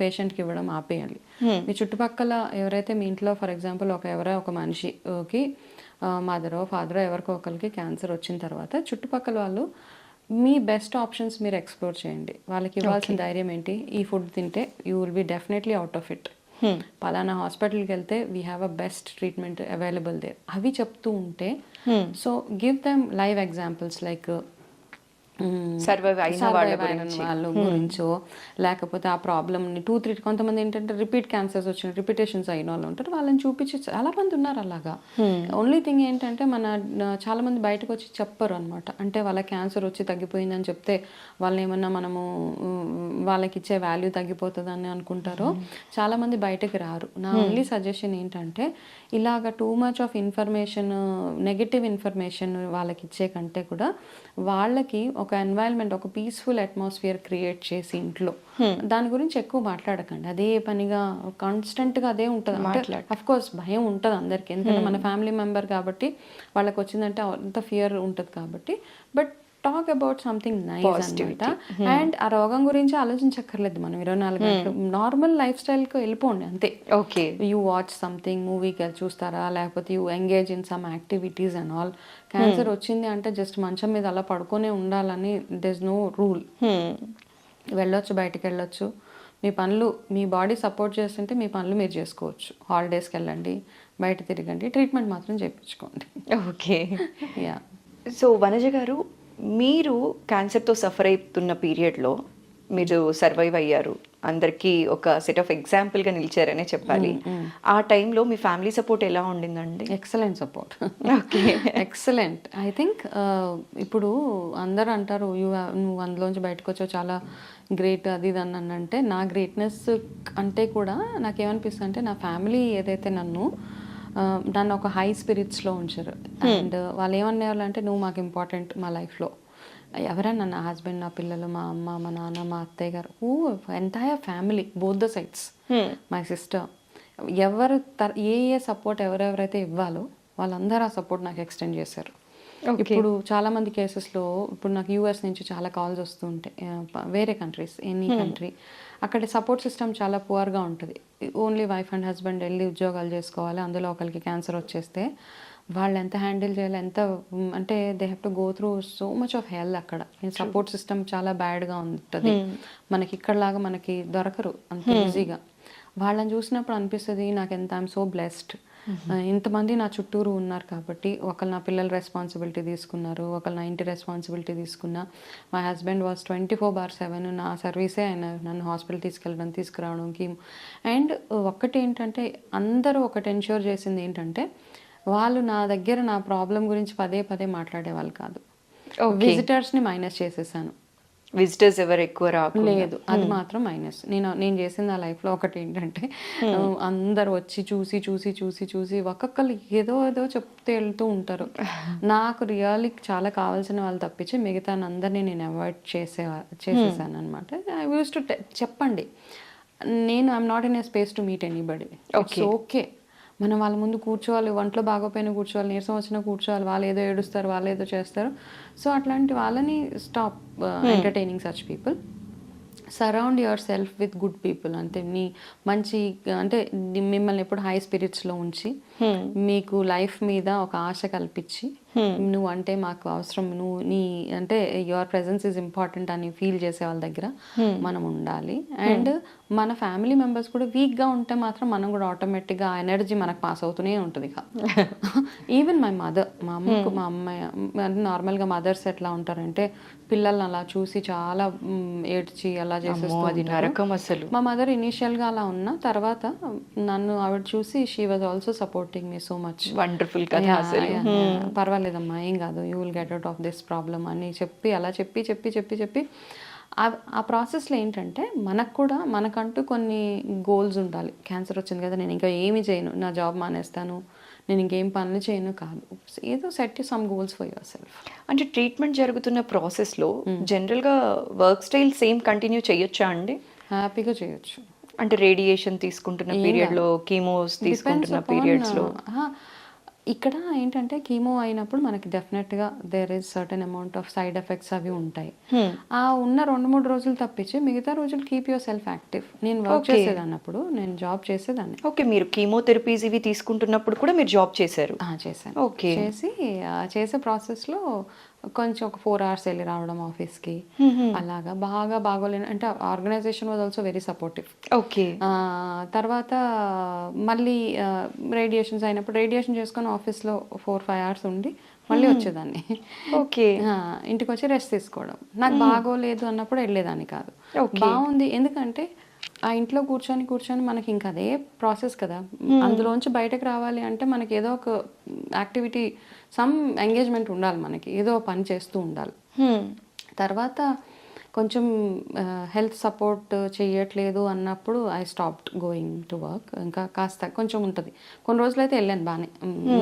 పేషెంట్కి ఇవ్వడం ఆపేయాలి. మీ చుట్టుపక్కల ఎవరైతే మీ ఇంట్లో ఫర్ ఎగ్జాంపుల్ ఎవరో ఒక మనిషికి మదరో ఫాదరో ఎవరికో ఒకరికి క్యాన్సర్ వచ్చిన తర్వాత చుట్టుపక్కల వాళ్ళు మీ బెస్ట్ ఆప్షన్స్ మీరు ఎక్స్ప్లోర్ చేయండి. వాళ్ళకి ఇవ్వాల్సిన ధైర్యం ఏంటి, ఈ ఫుడ్ తింటే you will be definitely out of it, పలానా హాస్పిటల్కి వెళ్తే we have a best treatment available there, అవి చెప్తూ ఉంటే so give them live examples like survive అయిన వాళ్ళ గురించో లేకపోతే ఆ ప్రాబ్లమ్ 2-3 కొంతమంది ఏంటంటే రిపీట్ క్యాన్సర్స్ వచ్చిన రిపిటేషన్స్ అయిన వాళ్ళు ఉంటారు, వాళ్ళని చూపించి చాలా మంది ఉన్నారు అలాగా. ఓన్లీ థింగ్ ఏంటంటే చాలా మంది బయటకు వచ్చి చెప్పరు అనమాట. అంటే వాళ్ళ క్యాన్సర్ వచ్చి తగ్గిపోయిందని చెప్తే వాళ్ళని ఏమన్నా మనము వాళ్ళకి ఇచ్చే వాల్యూ తగ్గిపోతుందని అనుకుంటారో చాలా మంది బయటకు రారు. నా ఓన్లీ సజెషన్ ఏంటంటే ఇలాగ too much of information, negative information వాళ్ళకి ఇచ్చే కంటే కూడా వాళ్ళకి ఒక ఎన్వైరన్మెంట్, ఒక పీస్ఫుల్ అట్మాస్ఫియర్ క్రియేట్ చేసి ఇంట్లో దాని గురించి ఎక్కువ మాట్లాడకండి. అదే పనిగా కాన్స్టెంట్గా అదే ఉంటుంది. అఫ్ కోర్స్ భయం ఉంటుంది అందరికీ, ఎందుకంటే మన ఫ్యామిలీ మెంబర్ కాబట్టి వాళ్ళకి వచ్చిందంటే అంత ఫియర్ ఉంటుంది కాబట్టి. But talk about something nice అనమాట. అండ్ ఆ రోగం గురించి ఆలోచించక్కర్లేదు మనం 24 గంటలు. నార్మల్ లైఫ్ స్టైల్కి వెళ్ళిపోండి అంతే. ఓకే, యూ వాచ్ సంథింగ్, మూవీకి చూస్తారా, లేకపోతే you engage in some activities and all. Cancer వచ్చింది అంటే జస్ట్ మంచం మీద అలా పడుకొనే ఉండాలని దెర్ ఇస్ నో రూల్. వెళ్ళొచ్చు, బయటకు వెళ్ళొచ్చు, మీ పనులు, మీ బాడీ సపోర్ట్ చేస్తుంటే మీ పనులు మీరు చేసుకోవచ్చు. హాలిడేస్కి వెళ్ళండి, బయట తిరగండి, ట్రీట్మెంట్ మాత్రం చేయించుకోండి. Okay, yeah. సో వనజ గారు, మీరు క్యాన్సర్తో సఫర్ అవుతున్న పీరియడ్లో మీరు సర్వైవ్ అయ్యారు, అందరికీ ఒక సెట్ ఆఫ్ ఎగ్జాంపుల్గా నిలిచారనే చెప్పాలి. ఆ టైంలో మీ ఫ్యామిలీ సపోర్ట్ ఎలా ఉండిందండి? Excellent support. Okay, excellent. I think ఇప్పుడు అందరూ అంటారు నువ్వు అందులోంచి బయటకు వచ్చావు చాలా గ్రేట్ అది ఇది అని అంటే, నా గ్రేట్నెస్ అంటే కూడా నాకేమనిపిస్తుంది అంటే నా ఫ్యామిలీ ఏదైతే నన్ను ఒక హై స్పిరిట్స్లో ఉంచారు. అండ్ వాళ్ళు ఏమనేవాళ్ళు అంటే నువ్వు మాకు ఇంపార్టెంట్ మా లైఫ్లో. ఎవరైనా నా హస్బెండ్, నా పిల్లలు, మా అమ్మ, మా నాన్న, మా అత్తయ్య గారు, entire family, both the sides, my sister, ఎవరు ఏ సపోర్ట్ ఎవరెవరైతే ఇవ్వాలో వాళ్ళందరూ ఆ సపోర్ట్ నాకు ఎక్స్టెండ్ చేశారు. ఇప్పుడు చాలా మంది కేసెస్లో ఇప్పుడు నాకు యూఎస్ నుంచి చాలా కాల్స్ వస్తూ ఉంటాయి, వేరే కంట్రీస్, ఎనీ కంట్రీ, అక్కడ సపోర్ట్ సిస్టమ్ చాలా పువర్గా ఉంటుంది. ఓన్లీ వైఫ్ అండ్ హస్బెండ్ వెళ్ళి ఉద్యోగాలు చేసుకోవాలి, అందులో ఒకరికి క్యాన్సర్ వచ్చేస్తే వాళ్ళు ఎంత హ్యాండిల్ చేయాలి, ఎంత అంటే they have to go through so much of హెల్. అక్కడ సపోర్ట్ సిస్టమ్ చాలా బ్యాడ్గా ఉంటుంది. మనకి ఇక్కడలాగా మనకి దొరకరు అంత ఈజీగా. వాళ్ళని చూసినప్పుడు అనిపిస్తుంది నాకు ఎంత ఐఎమ్ సో బ్లెస్డ్, ఇంతమంది నా చుట్టూరు ఉన్నారు కాబట్టి. ఒకళ్ళు నా పిల్లల రెస్పాన్సిబిలిటీ తీసుకున్నారు, ఒకళ్ళు నా ఇంటి రెస్పాన్సిబిలిటీ తీసుకున్నా. మై హస్బెండ్ వాజ్ 24/7 నా సర్వీసే ఆయన నన్ను హాస్పిటల్ తీసుకెళ్ళడం తీసుకురావడంకి. అండ్ ఒక్కటి ఏంటంటే అందరూ ఒకటి ఎన్ష్యూర్ చేసింది ఏంటంటే వాళ్ళు నా దగ్గర నా ప్రాబ్లం గురించి పదే పదే మాట్లాడేవాళ్ళు కాదు. విజిటర్స్ని మైనస్ చేసేసాను. విజిటర్స్ ఎవరు ఎక్కువ లేదు, అది మాత్రం మైనస్. నేను చేసిన నా లైఫ్లో ఒకటి ఏంటంటే అందరు వచ్చి చూసి చూసి చూసి చూసి ఒక్కొక్కరు ఏదో ఏదో చెప్తే వెళ్తూ ఉంటారు. నాకు రియల్లీ చాలా కావాల్సిన వాళ్ళు తప్పించి మిగతా అందరినీ నేను అవాయిడ్ చేసేసాను అనమాట. ఐ యూస్ టు చెప్పండి, నేను I'm not in a space to meet anybody. Okay, మనం వాళ్ళ ముందు కూర్చోవాలి, ఒంట్లో బాగోపోయినా కూర్చోవాలి, నీరసం వచ్చినా కూర్చోవాలి, వాళ్ళు ఏదో ఏడుస్తారు, వాళ్ళు ఏదో చేస్తారు. సో అట్లాంటి వాళ్ళని stop entertaining such people. Surround your self with good people. అంటే నీ మంచి అంటే మిమ్మల్ని ఎప్పుడు హై స్పిరిట్స్లో ఉంచి మీకు లైఫ్ మీద ఒక ఆశ కల్పించి నువ్వు అంటే మాకు అవసరం, నువ్వు నీ అంటే యువర్ ప్రెజెన్స్ ఈజ్ ఇంపార్టెంట్ అని ఫీల్ చేసే వాళ్ళ దగ్గర మనం ఉండాలి. అండ్ మన ఫ్యామిలీ మెంబర్స్ కూడా వీక్గా ఉంటే మాత్రం మనం కూడా ఆటోమేటిక్గా ఆ ఎనర్జీ మనకు పాస్ అవుతూనే ఉంటుంది. ఈవెన్ మై మదర్, మా అమ్మకు మా అమ్మాయి అంటే నార్మల్గా మదర్స్ ఎట్లా ఉంటారంటే పిల్లల్ని అలా చూసి చాలా ఏడ్చి అలా చేసేస్తారు. మా మదర్ ఇనీషియల్గా అలా ఉన్నా తర్వాత నన్ను ఆవిడ చూసి she was also supporting me so much. Wonderful, పర్వాలేదమ్మా ఏం కాదు, you will get out of this problem అని చెప్పి అలా చెప్పి చెప్పి చెప్పి చెప్పి ఆ ప్రాసెస్లో ఏంటంటే మనకు కూడా మనకంటూ కొన్ని గోల్స్ ఉండాలి. క్యాన్సర్ వచ్చింది కదా నేను ఇంకా ఏమి చేయను, నా జాబ్ మానేస్తాను, నేను ఇంకేం పనులు చేయను కాదు, ఏదో set some goals for your self. అంటే ట్రీట్మెంట్ జరుగుతున్న ప్రాసెస్లో జనరల్గా వర్క్ స్టైల్ సేమ్ కంటిన్యూ చేయొచ్చా అండి? హ్యాపీగా చేయొచ్చు. అంటే రేడియేషన్ తీసుకుంటున్న పీరియడ్లో, కీమోస్ తీసుకుంటున్న పీరియడ్స్లో ఇక్కడ ఏంటంటే కీమో అయినప్పుడు మనకి డెఫినెట్గా there is certain amount of side effects అవి ఉంటాయి. ఆ ఉన్న 2-3 రోజులు తప్పించి మిగతా రోజులు కీప్ యువర్ సెల్ఫ్ యాక్టివ్. నేను వర్క్ చేసేదాన్ని, అప్పుడు నేను జాబ్ చేసేదాన్ని. ఓకే, మీరు కీమోథెరపీస్ ఇవి తీసుకుంటున్నప్పుడు కూడా మీరు జాబ్ చేశారు? చేశాను. ఓకే. చేసి చేసే ప్రాసెస్లో కొంచెం ఒక 4 hours వెళ్ళి రావడం ఆఫీస్కి, అలాగా బాగా బాగోలేను అంటే organisation was also very supportive. Okay. తర్వాత మళ్ళీ రేడియేషన్స్ అయినప్పుడు రేడియేషన్ చేసుకొని ఆఫీస్లో 4-5 hours ఉండి మళ్ళీ వచ్చేదాన్ని. ఓకే. ఇంటికి వచ్చి రెస్ట్ తీసుకోవడం. నాకు బాగోలేదు అన్నప్పుడు వెళ్ళేదాన్ని కాదు. బాగుంది, ఎందుకంటే ఆ ఇంట్లో కూర్చొని మనకి ఇంకా అదే ప్రాసెస్ కదా. అందులోంచి బయటకు రావాలి అంటే మనకి ఏదో ఒక యాక్టివిటీ, సమ్ ఎంగేజ్మెంట్ ఉండాలి, మనకి ఏదో పని చేస్తూ ఉండాలి. తర్వాత కొంచెం హెల్త్ సపోర్ట్ చేయట్లేదు అన్నప్పుడు I stopped going to work. ఇంకా కాస్త కొంచెం ఉంటుంది, కొన్ని రోజులు అయితే వెళ్ళాను బాగానే,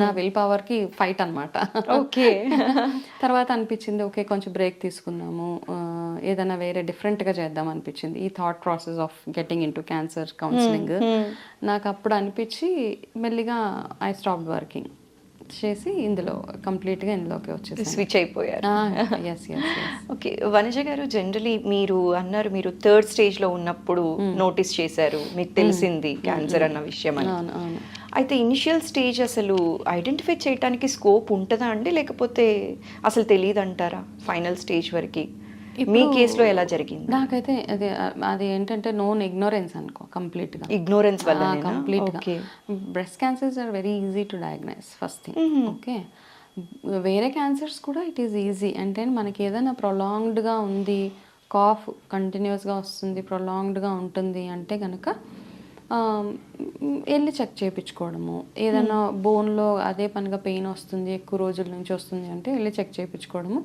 నా విల్ పవర్కి ఫైట్ అనమాట. ఓకే. తర్వాత అనిపించింది ఓకే కొంచెం బ్రేక్ తీసుకుందాము, ఏదైనా వేరే డిఫరెంట్గా చేద్దాం అనిపించింది. ఈ thought process of getting in to cancer counselling నాకు అప్పుడు అనిపించి మెల్లిగా ఐ స్టాప్డ్ వర్కింగ్ చేసి ఇందులో కంప్లీట్గా ఇందులోకి వచ్చేసి స్విచ్ అయిపోయారు. Yes yes. ఓకే, వనజ గారు, జనరలీ మీరు అన్నారు మీరు 3rd స్టేజ్లో ఉన్నప్పుడు నోటీస్ చేశారు, మీకు తెలిసింది క్యాన్సర్ అన్న విషయం అని. అవును. అయితే ఇనిషియల్ స్టేజ్ అసలు ఐడెంటిఫై చేయడానికి స్కోప్ ఉంటుందా అండి, లేకపోతే అసలు తెలియదు అంటారా ఫైనల్ స్టేజ్ వరకు? మీ కేసులో ఎలా జరిగింది? నాకైతే అది ఏంటంటే నోన్ ఇగ్నోరెన్స్ అనుకో, కంప్లీట్గా ఇగ్నోరెన్స్ వల్ల కంప్లీట్గా. Breast cancers are very easy to diagnose first thing. Okay, వేరే క్యాన్సర్స్ కూడా ఇట్ ఈస్ ఈజీ. అంటే మనకి ఏదైనా ప్రొలాంగ్డ్గా ఉంది, కాఫ్ కంటిన్యూస్గా వస్తుంది, ప్రొలాంగ్డ్గా ఉంటుంది అంటే కనుక వెళ్ళి చెక్ చేయించుకోవడము. ఏదైనా బోన్లో అదే పనిగా పెయిన్ వస్తుంది, ఎక్కువ రోజుల నుంచి వస్తుంది అంటే వెళ్ళి చెక్ చేయించుకోవడము.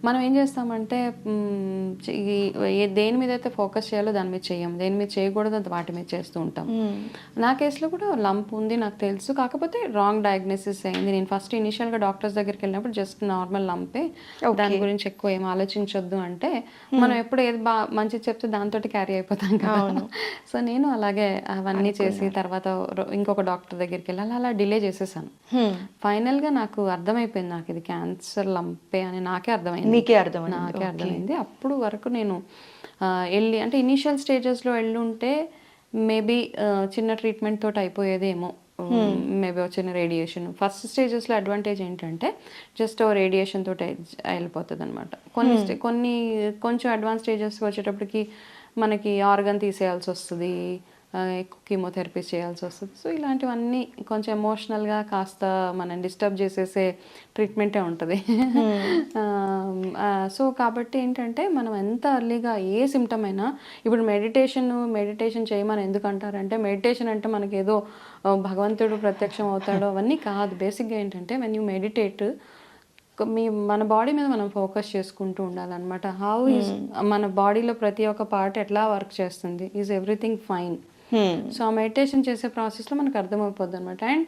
మనం ఏం చేస్తామంటే దేని మీద అయితే ఫోకస్ చేయాలో దాని మీద చేయము, దేని మీద చేయకూడదు వాటి మీద చేస్తూ ఉంటాం. నా కేసులో కూడా లంప్ ఉంది నాకు తెలుసు, కాకపోతే రాంగ్ డయాగ్నోసిస్ అయింది. నేను ఫస్ట్ ఇనిషియల్గా డాక్టర్స్ దగ్గరికి వెళ్ళినప్పుడు జస్ట్ నార్మల్ లంపే, దాని గురించి ఎక్కువ ఏం ఆలోచించొద్దు అంటే మనం ఎప్పుడు ఏది మంచిది చెప్తే దాంతో క్యారీ అయిపోతాం కదా. సో నేను అలాగే అవన్నీ చేసి తర్వాత ఇంకొక డాక్టర్ దగ్గరికి వెళ్ళాలి, అలా డిలే చేసేసాను. ఫైనల్గా నాకు అర్థమైపోయింది, నాకు ఇది క్యాన్సర్ లంపే అని నాకే అర్థమైంది. మీకే అర్థమైంది? నాకే అర్థమైంది. అప్పుడు వరకు నేను వెళ్ళి అంటే ఇనీషియల్ స్టేజెస్లో వెళ్ళి ఉంటే మేబీ చిన్న ట్రీట్మెంట్ తోటి అయిపోయేదేమో, మేబీ వచ్చిన రేడియేషన్. ఫస్ట్ స్టేజెస్లో అడ్వాంటేజ్ ఏంటంటే జస్ట్ రేడియేషన్ తోటి వెళ్ళిపోతుంది అనమాట. కొన్ని కొంచెం అడ్వాన్స్ స్టేజెస్ వచ్చేటప్పటికి మనకి ఆర్గన్ తీసేయాల్సి వస్తుంది, ఎక్కువ కీమోథెరపీస్ చేయాల్సి వస్తుంది. సో ఇలాంటివన్నీ కొంచెం ఎమోషనల్గా కాస్త మనం డిస్టర్బ్ చేసేసే ట్రీట్మెంటే ఉంటుంది. సో కాబట్టి ఏంటంటే మనం ఎంత అర్లీగా ఏ సిమ్టమ్ అయినా, ఇప్పుడు మెడిటేషన్ చేయమని ఎందుకు అంటారంటే, మెడిటేషన్ అంటే మనకి ఏదో భగవంతుడు ప్రత్యక్షం అవుతాడో అవన్నీ కాదు. బేసిక్గా ఏంటంటే వెన్ యూ మెడిటేట్ మన బాడీ మీద మనం ఫోకస్ చేసుకుంటూ ఉండాలన్నమాట. హౌ ఈజ్ మన బాడీలో ప్రతి ఒక్క పార్ట్ ఎట్లా వర్క్ చేస్తుంది, ఈజ్ ఎవ్రీథింగ్ ఫైన్. సో ఆ మెడిటేషన్ చేసే ప్రాసెస్లో మనకు అర్థమైపోద్ది అనమాట. అండ్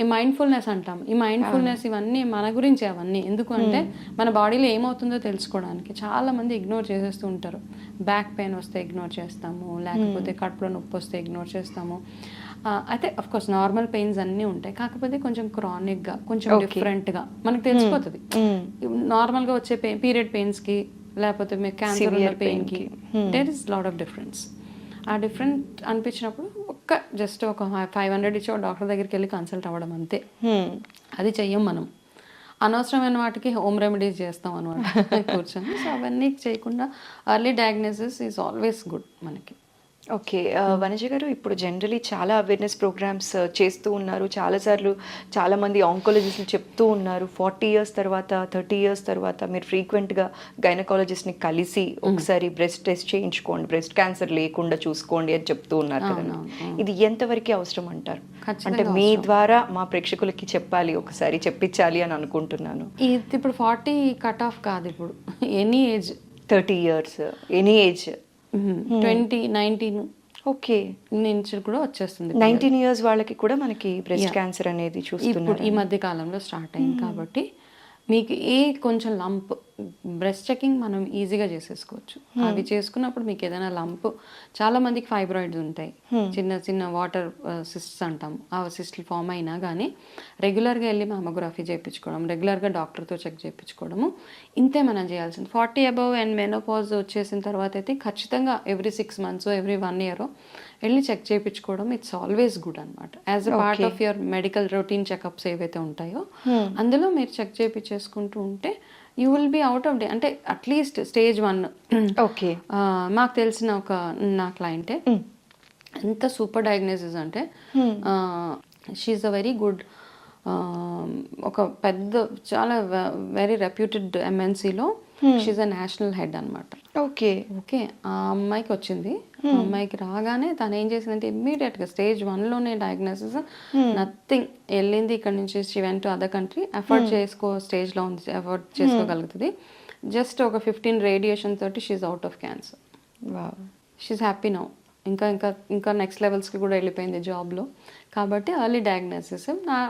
ఈ మైండ్ఫుల్నెస్ అంటాం, ఈ మైండ్ఫుల్నెస్ ఇవన్నీ మన గురించి, అవన్నీ ఎందుకు అంటే మన బాడీలో ఏమవుతుందో తెలుసుకోవడానికి. చాలామంది ఇగ్నోర్ చేసేస్తూ ఉంటారు. బ్యాక్ పెయిన్ వస్తే ఇగ్నోర్ చేస్తాము, లేకపోతే కడుపులో నొప్పి వస్తే ఇగ్నోర్ చేస్తాము. అయితే అఫ్కోర్స్ నార్మల్ పెయిన్స్ అన్నీ ఉంటాయి, కాకపోతే కొంచెం క్రానిక్గా కొంచెం డిఫరెంట్గా మనకు తెలిసిపోతుంది. నార్మల్గా వచ్చే పీరియడ్ పెయిన్స్కి లేకపోతే మీకు క్యాన్సర్ ఉన్న పెయిన్కి there is lot of difference. ఆ డిఫరెంట్ అనిపించినప్పుడు జస్ట్ ఒక 500 ఇచ్చి ఒక డాక్టర్ దగ్గరికి వెళ్ళి కన్సల్ట్ అవ్వడం అంతే. అది చెయ్యం మనం, అనవసరమైన వాటికి హోమ్ రెమెడీస్ చేస్తాం అనమాట కూర్చొని. సో అవన్నీ చేయకుండా early diagnosis is always good మనకి. ఓకే, వనజ గారు, ఇప్పుడు జనరలీ చాలా అవేర్నెస్ ప్రోగ్రామ్స్ చేస్తూ ఉన్నారు. చాలాసార్లు చాలామంది ఆంకాలజిస్టులు చెప్తూ ఉన్నారు 40 years తర్వాత 30 years తర్వాత మీరు ఫ్రీక్వెంట్గా గైనకాలజిస్ట్ని కలిసి ఒకసారి బ్రెస్ట్ టెస్ట్ చేయించుకోండి, బ్రెస్ట్ క్యాన్సర్ లేకుండా చూసుకోండి అని చెప్తూ ఉన్నారు కదా. ఇది ఎంతవరకు అవసరం అంటారు? అంటే మీ ద్వారా మా ప్రేక్షకులకి చెప్పాలి, ఒకసారి చెప్పించాలి అని అనుకుంటున్నాను. ఇది ఇప్పుడు 40 కట్ ఆఫ్ కాదు, ఇప్పుడు any age, 30 years, any age, 20, 19 okay నుంచి కూడా వచ్చేస్తుంది. 19 years వాళ్ళకి కూడా మనకి బ్రెస్ట్ క్యాన్సర్ అనేది చూస్తున్నారు. ఈ మధ్య కాలంలో స్టార్ట్ అయింది. కాబట్టి మీకు కొంచెం లంప్ బ్రెస్ట్ చెకింగ్ మనం ఈజీగా చేసేసుకోవచ్చు. అవి చేసుకున్నప్పుడు మీకు ఏదైనా లంప్, చాలా మందికి ఫైబ్రాయిడ్స్ ఉంటాయి, చిన్న చిన్న వాటర్ సిస్ట్స్ అంటాం, ఆ సిస్ట్లు ఫామ్ అయినా కానీ రెగ్యులర్గా వెళ్ళి మామోగ్రఫీ చేయించుకోవడం, రెగ్యులర్గా డాక్టర్తో చెక్ చేయించుకోవడము ఇంతే మనం చేయాల్సింది. 40 అబవ్ అండ్ మెనోపాజ్ వచ్చేసిన తర్వాత అయితే ఖచ్చితంగా ఎవ్రీ 6 months ఎవ్రీ 1 year వెళ్ళి చెక్ చేయించుకోవడం ఇట్స్ ఆల్వేస్ గుడ్ అనమాట. As a part of your medical routine checkups ఏవైతే ఉంటాయో అందులో మీరు చెక్ చేయించేసుకుంటూ ఉంటే you will be out of day. అంటే అట్లీస్ట్ స్టేజ్ 1. ఓకే. మాకు తెలిసిన నా క్లయింటే ఎంత సూపర్ డయాగ్నోసిస్ అంటే షీఈస్ అ వెరీ గుడ్, ఒక పెద్ద చాలా వెరీ రెప్యూటెడ్ ఎంఎన్సీలో షీఈస్ అ నేషనల్ హెడ్ అనమాట. ఓకే. ఓకే, ఆ అమ్మాయికి వచ్చింది. ఆ అమ్మాయికి రాగానే తను ఏం చేసిందంటే ఇమ్మీడియట్గా స్టేజ్ 1లోనే డయాగ్నోసిస్, నథింగ్, వెళ్ళింది ఇక్కడ నుంచి she went to other country, effort స్టేజ్లో ఉంది, ఎఫర్ట్ చేసుకోగలుగుతుంది. జస్ట్ ఒక 15 రేడియేషన్ తోటి she is out of cancer. She is happy now. ఇంకా నెక్స్ట్ లెవెల్స్కి కూడా వెళ్ళిపోయింది జాబ్లో. కాబట్టి ఎర్లీ డయాగ్నోసిస్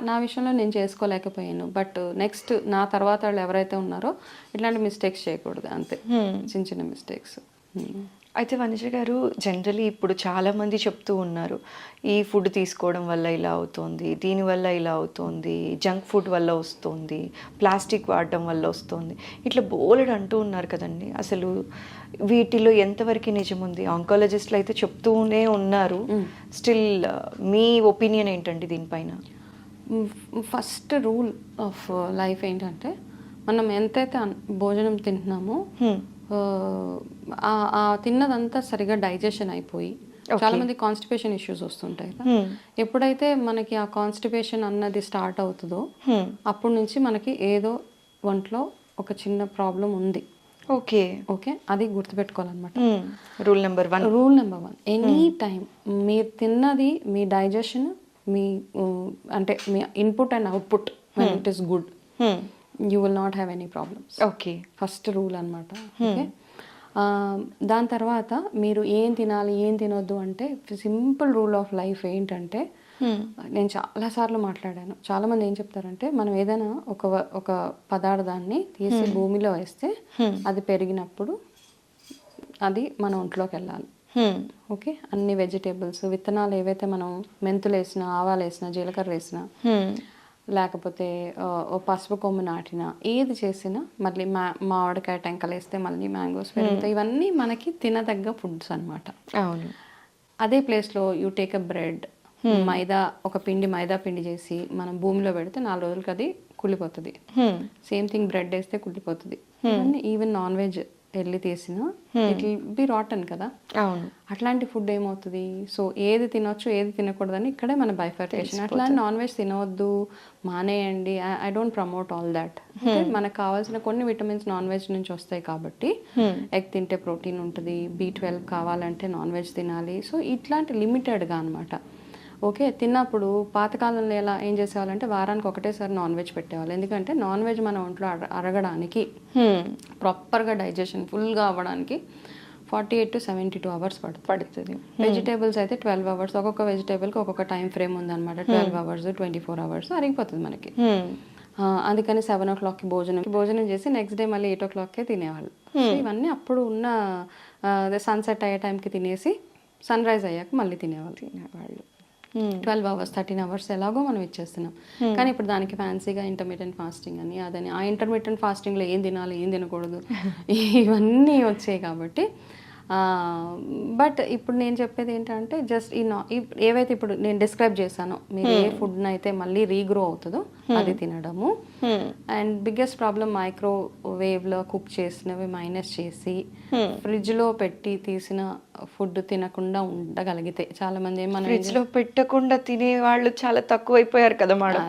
నా విషయంలో నేను చేసుకోలేకపోయాను. బట్ నెక్స్ట్ నా తర్వాత వాళ్ళు ఎవరైతే ఉన్నారో ఇట్లాంటి మిస్టేక్స్ చేయకూడదు, అంతే, చిన్న చిన్న మిస్టేక్స్. అయితే వనిజ గారు, జనరలీ ఇప్పుడు చాలామంది చెప్తూ ఉన్నారు, ఈ ఫుడ్ తీసుకోవడం వల్ల ఇలా అవుతుంది, దీనివల్ల ఇలా అవుతుంది, జంక్ ఫుడ్ వల్ల వస్తుంది, ప్లాస్టిక్ వాడటం వల్ల వస్తుంది, ఇట్లా బోలెడు అంటూ ఉన్నారు కదండి. అసలు వీటిలో ఎంతవరకు నిజం ఉంది? ఆంకాలజిస్టులు అయితే చెప్తూనే ఉన్నారు. స్టిల్ మీ ఒపీనియన్ ఏంటండి దీనిపైన? ఫస్ట్ రూల్ ఆఫ్ లైఫ్ ఏంటంటే మనం ఎంతైతే భోజనం తింటున్నామో తిన్నదంతా సరిగా డైజెషన్ అయిపోయి, చాలా మంది కాన్స్టిపేషన్ ఇష్యూస్ వస్తుంటాయి. ఎప్పుడైతే మనకి ఆ కాన్స్టిపేషన్ అన్నది స్టార్ట్ అవుతుందో అప్పటి నుంచి మనకి ఏదో ఒంట్లో ఒక చిన్న ప్రాబ్లం ఉంది. ఓకే. ఓకే, అది గుర్తుపెట్టుకోవాలన్నమాట. రూల్ నెంబర్ 1 ఎనీ టైం మీరు తిన్నది మీ డైజెషన్, మీ అంటే మీ input and output when it is good, you will not have any problems. Okay. First rule అనమాట. ఓకే, దాని తర్వాత మీరు ఏం తినాలి ఏం తినొద్దు అంటే సింపుల్ రూల్ ఆఫ్ లైఫ్ ఏంటంటే, నేను చాలాసార్లు మాట్లాడాను, చాలామంది ఏం చెప్తారంటే మనం ఏదైనా ఒక పదార్థాన్ని తీసి భూమిలో వేస్తే అది పెరిగినప్పుడు అది మన ఒంట్లోకి వెళ్ళాలి. ఓకే, అన్ని వెజిటేబుల్స్, విత్తనాలు ఏవైతే మనం మెంతులు వేసినా, ఆవాలు వేసినా, జీలకర్ర వేసినా, లేకపోతే పసుపు కొమ్ము నాటినా, ఏది చేసినా, మళ్ళీ మామిడికాయ టెంకలు వేస్తే మళ్ళీ మ్యాంగోస్ పెరుగుతాయి. ఇవన్నీ మనకి తినదగ్గ ఫుడ్స్ అనమాట. అవును. అదే ప్లేస్లో యూ టేక్ అ బ్రెడ్, ఒక మైదా పిండి చేసి మనం భూమిలో పెడితే 4 రోజులకి అది కుళ్ళిపోతుంది. సేమ్ థింగ్ బ్రెడ్ వేస్తే కుళ్ళిపోతుంది. ఈవెన్ నాన్ వెజ్ వెళ్ళి తీసిన ఇట్ విల్ బి రాటన్ కదా. అవును. అట్లాంటి ఫుడ్ ఏమవుతుంది? సో ఏది తినొచ్చు ఏది తినకూడదని ఇక్కడే మన బైఫర్కేషన్. అట్లా నాన్ వెజ్ తినవద్దు, మానేయండి, I don't promote all that. మనకు కావాల్సిన కొన్ని విటమిన్స్ నాన్ వెజ్ నుంచి వస్తాయి కాబట్టి, ఎగ్ తింటే ప్రోటీన్ ఉంటుంది, B12 కావాలంటే నాన్ వెజ్ తినాలి. సో ఇట్లాంటి లిమిటెడ్గా అనమాట. ఓకే, తిన్నప్పుడు పాతకాలంలో ఏం చేసేవాళ్ళంటే వారానికి ఒకటేసారి నాన్ వెజ్ పెట్టేవాళ్ళు. ఎందుకంటే నాన్ వెజ్ మన ఒంట్లో అరగడానికి, ప్రాపర్గా డైజెషన్ ఫుల్గా అవ్వడానికి 48 to 72 hours పడుతుంది. వెజిటేబుల్స్ అయితే 12 hours. ఒక్కొక్క వెజిటేబుల్కి ఒక్కొక్క టైం ఫ్రేమ్ ఉందన్నమాట. 12 hours, 24 hours అరిగిపోతుంది మనకి. అందుకని 7 o'clockకి భోజనం చేసి నెక్స్ట్ డే మళ్ళీ 8 o'clockకే తినేవాళ్ళు. ఇవన్నీ అప్పుడు ఉన్న సన్సెట్ అయ్యే టైంకి తినేసి సన్ రైజ్ అయ్యాక మళ్ళీ తినేవాళ్ళు. 12 hours, 13 hours ఎలాగో మనం ఇచ్చేస్తున్నాం. కానీ ఇప్పుడు దానికి ఫ్యాన్సీగా ఇంటర్మీడియట్ ఫాస్టింగ్ అని అదని, ఆ ఇంటర్మీడియట్ ఫాస్టింగ్లో ఏం తినాలి ఏం తినకూడదు ఇవన్నీ వచ్చాయి కాబట్టి. బట్ ఇప్పుడు నేను చెప్పేది ఏంటంటే జస్ట్ ఏవైతే ఇప్పుడు నేను డిస్క్రైబ్ చేశానో, మీరు ఏ ఫుడ్ అయితే మళ్ళీ రీగ్రో అవుతుందో అది తినడము. అండ్ బిగ్గెస్ట్ ప్రాబ్లం మైక్రోవేవ్లో కుక్ చేసినవి మైనస్ చేసి ఫ్రిడ్జ్లో పెట్టి తీసిన ఫుడ్ తినకుండా ఉండగలిగితే, చాలా మంది ఫ్రిడ్జ్ లో పెట్టకుండా తినే వాళ్ళు చాలా తక్కువైపోయారు కదా మేడం.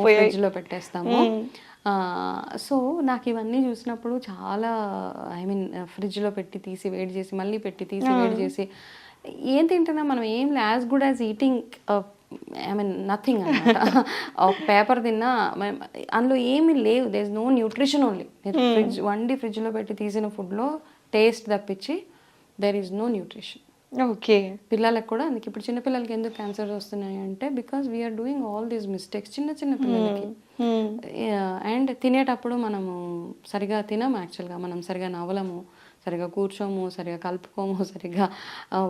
ఫ్రిడ్జ్ లో పెట్టేస్తాము. సో నాకు ఇవన్నీ చూసినప్పుడు చాలా ఫ్రిడ్జ్లో పెట్టి తీసి వేడి చేసి మళ్ళీ పెట్టి తీసి వేడి చేసి ఏం తింటున్నా మనం, ఏం as good as eating nothing అనమాట. ఒక పేపర్ తిన్నా అందులో ఏమీ లేవు, there is no nutrition only. ఫ్రిడ్జ్లో పెట్టి తీసిన ఫుడ్లో టేస్ట్ తప్పించి there is no nutrition. Okay. పిల్లలకు కూడా అందుకే ఇప్పుడు చిన్న పిల్లలకి ఎందుకు క్యాన్సర్ వస్తున్నాయి అంటే because we are doing all these mistakes చిన్న చిన్న పిల్లలకి. అండ్ తినేటప్పుడు మనము సరిగా తినము, యాక్చువల్గా మనం సరిగా నవ్వలము, సరిగా కూర్చోము, సరిగా కలుపుకోము, సరిగా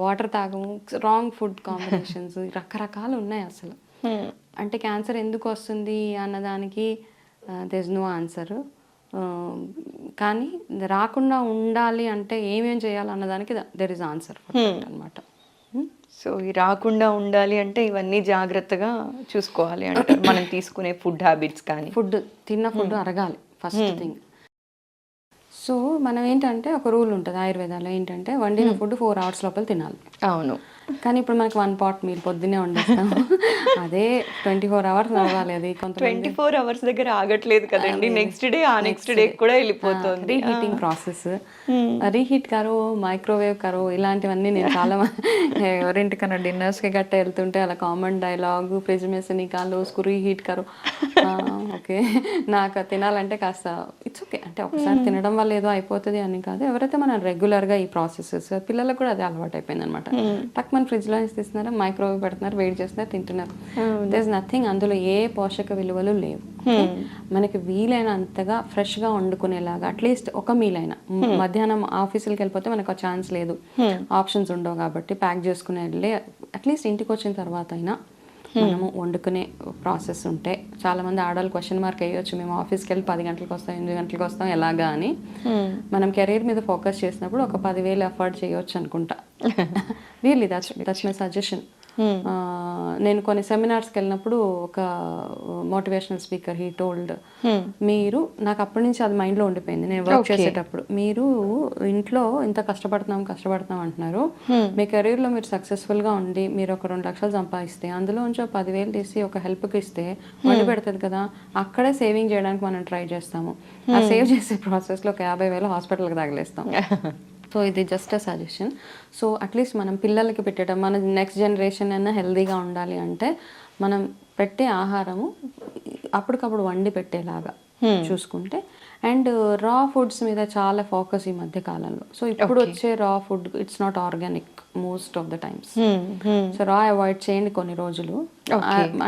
వాటర్ తాగము, రాంగ్ ఫుడ్ కాంబినేషన్స్ రకరకాలు ఉన్నాయి అసలు. అంటే క్యాన్సర్ ఎందుకు వస్తుంది అన్నదానికి దెర్ ఇస్ నో ఆన్సర్. కానీ రాకుండా ఉండాలి అంటే ఏమేం చేయాలి అన్నదానికి దెర్ ఇస్ ఆన్సర్ అనమాట. సో ఈ రాకుండా ఉండాలి అంటే ఇవన్నీ జాగ్రత్తగా చూసుకోవాలి అంటారు. మనం తీసుకునే ఫుడ్ హ్యాబిట్స్ కానీ. ఫుడ్ తిన్న ఫుడ్ అరగాలి ఫస్ట్ థింగ్. సో మనం ఏంటంటే ఒక రూల్ ఉంటుంది ఆయుర్వేదాలో, ఏంటంటే వండిన ఫుడ్ 4 hours లోపల తినాలి. అవును. కానీ ఇప్పుడు మనకి 1 pot మీల్ పొద్దున్నే వండేస్తాం, అదే 24 hours నడవాలి. అది 24 hours దగ్గర ఆగట్లేదు కదండి, నెక్స్ట్ డే ఆ నెక్స్ట్ డే కూడా వెళ్ళిపోతుంది. రీహీటింగ్ ప్రాసెస్, రీహీట్ కరో, మైక్రోవేవ్ కరో, ఇలాంటివన్నీ నేను చాలా ఎవరింటికన్నా డిన్నర్స్కి గట్ట వెళ్తుంటే అలా కామన్ డైలాగ్, ఫ్రిడ్జ్ में से निकालो उसको రీహీట్ కరో. ఓకే, నాకు తినాలంటే కాస్త ఇట్స్ ఓకే, అంటే ఒకసారి తినడం వల్ల ఏదో అయిపోతుంది అని కాదు. ఎవరైతే మనం రెగ్యులర్గా ఈ ప్రాసెసెస్, పిల్లలకు కూడా అదే అలవాటు అయిపోయింది అనమాట. టక్ మన ఫ్రిడ్జ్లో నుంచి తీస్తున్నారు, మైక్రోవేవ్ పెడుతున్నారు, వేడి చేస్తున్నారు, తింటున్నారు. దర్ ఇస్ నథింగ్, అందులో ఏ పోషక విలువలు లేవు. మనకి వీలైనంతగా ఫ్రెష్గా వండుకునేలాగా అట్లీస్ట్ ఒక మీల్ అయినా, మధ్యాహ్నం ఆఫీసులకి వెళ్ళిపోతే మనకు ఆ ఛాన్స్ లేదు, ఆప్షన్స్ ఉండవు కాబట్టి ప్యాక్ చేసుకునే వెళ్ళి అట్లీస్ట్ ఇంటికి వచ్చిన తర్వాత అయినా మనము వండుకునే ప్రాసెస్ ఉంటే. చాలా మంది ఆడవాళ్ళు క్వశ్చన్ మార్క్ వేయొచ్చు, మేము ఆఫీస్కి వెళ్ళి 10 గంటలకు వస్తాం, 8 గంటలకు వస్తాం ఎలాగా అని. మనం కెరీర్ మీద ఫోకస్ చేసినప్పుడు ఒక 10,000 అఫోర్డ్ చేయొచ్చు అనుకుంటా. Really that's my suggestion. నేను కొన్ని సెమినార్స్కి వెళ్ళినప్పుడు ఒక మోటివేషనల్ స్పీకర్ హీ టోల్డ్, మీరు, నాకు అప్పటి నుంచి అది మైండ్లో ఉండిపోయింది నేను వర్క్ చేసేటప్పుడు, మీరు ఇంట్లో ఇంత కష్టపడుతున్నాం అంటున్నారు, మీ కెరీర్లో మీరు సక్సెస్ఫుల్గా ఉండి మీరు ఒక 2 లక్షలు సంపాదిస్తే అందులోంచి 10,000 తీసి ఒక హెల్ప్కి ఇస్తే వండి పెడుతుంది కదా, అక్కడే సేవింగ్ చేయడానికి మనం ట్రై చేస్తాము. ఆ సేవ్ చేసే ప్రాసెస్లో ఒక 50,000 హాస్పిటల్కి తగిలేస్తాం. సో ఇది just a suggestion. So at least మనం పిల్లలకి పెట్టడం, మన నెక్స్ట్ జనరేషన్ అయినా హెల్తీగా ఉండాలి అంటే మనం పెట్టే ఆహారము అప్పటికప్పుడు వండి పెట్టేలాగా చూసుకుంటే. అండ్ రా ఫుడ్స్ మీద చాలా ఫోకస్ ఈ మధ్య కాలంలో. సో ఇప్పుడు వచ్చే రా food it's not organic most of the times. So రా అవాయిడ్ చేయండి కొన్ని రోజులు.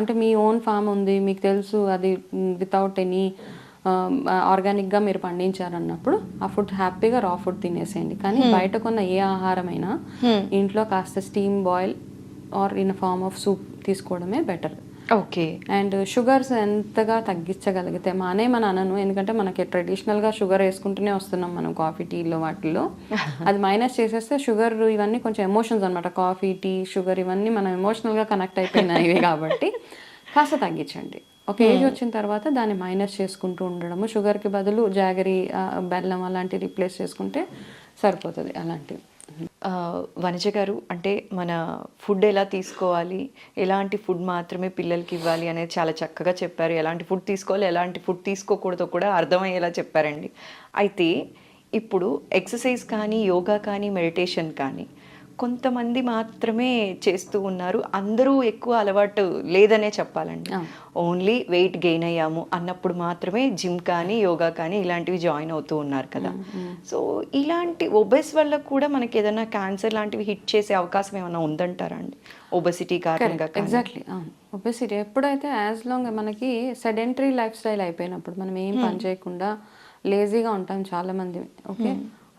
అంటే మీ ఓన్ ఫామ్ ఉంది, మీకు తెలుసు అది వితౌట్ ఎనీ ఆర్గానిక్గా మీరు పండించారన్నప్పుడు ఆ ఫుడ్ హ్యాపీగా రా ఫుడ్ తినేసేయండి. కానీ బయట కొన్న ఏ ఆహారమైనా ఇంట్లో కాస్త steam boil or in form of soup తీసుకోవడమే బెటర్. ఓకే. అండ్ షుగర్స్ ఎంతగా తగ్గించగలిగితే మన అనను, ఎందుకంటే మనకి ట్రెడిషనల్గా షుగర్ వేసుకుంటూనే వస్తున్నాం మనం కాఫీ టీలో వాటిల్లో. అది మైనస్ చేసేస్తే షుగర్ ఇవన్నీ కొంచెం ఎమోషన్స్ అనమాట. కాఫీ, టీ, షుగర్ ఇవన్నీ మనం ఎమోషనల్గా కనెక్ట్ అయిపోయినాయి కాబట్టి కాస్త తగ్గించండి. ఒక ఏజ్ వచ్చిన తర్వాత దాన్ని మైనస్ చేసుకుంటూ ఉండడము, షుగర్కి బదులు జాగరీ, బెల్లం అలాంటివి రిప్లేస్ చేసుకుంటే సరిపోతుంది. అలాంటివి. వనజ గారు, అంటే మన ఫుడ్ ఎలా తీసుకోవాలి, ఎలాంటి ఫుడ్ మాత్రమే పిల్లలకి ఇవ్వాలి అనేది చాలా చక్కగా చెప్పారు. ఎలాంటి ఫుడ్ తీసుకోవాలి, ఎలాంటి ఫుడ్ తీసుకోకూడదో కూడా అర్థమయ్యేలా చెప్పారండి. అయితే ఇప్పుడు ఎక్సర్సైజ్ కానీ, యోగా కానీ, మెడిటేషన్ కానీ కొంతమంది మాత్రమే చేస్తూ ఉన్నారు. అందరూ ఎక్కువ అలవాటు లేదనే చెప్పాలండి. ఓన్లీ వెయిట్ గెయిన్ అయ్యాము అన్నప్పుడు మాత్రమే జిమ్ కానీ, యోగా కానీ ఇలాంటివి జాయిన్ అవుతూ ఉన్నారు కదా. సో ఇలాంటి ఒబెస్ వల్ల కూడా మనకి ఏదైనా క్యాన్సర్ లాంటివి హిట్ చేసే అవకాశం ఏమైనా ఉందంటారా అండి, ఒబెసిటీ కారణంగా? ఎగ్జాక్ట్లీ. ఒబెసిటీ ఎప్పుడైతే యాజ్ లాంగ్ మనకి సెడెంటరీ లైఫ్ స్టైల్ అయిపోయినప్పుడు, మనం ఏం పని చేయకుండా లేజీగా ఉంటాం చాలామంది. ఓకే,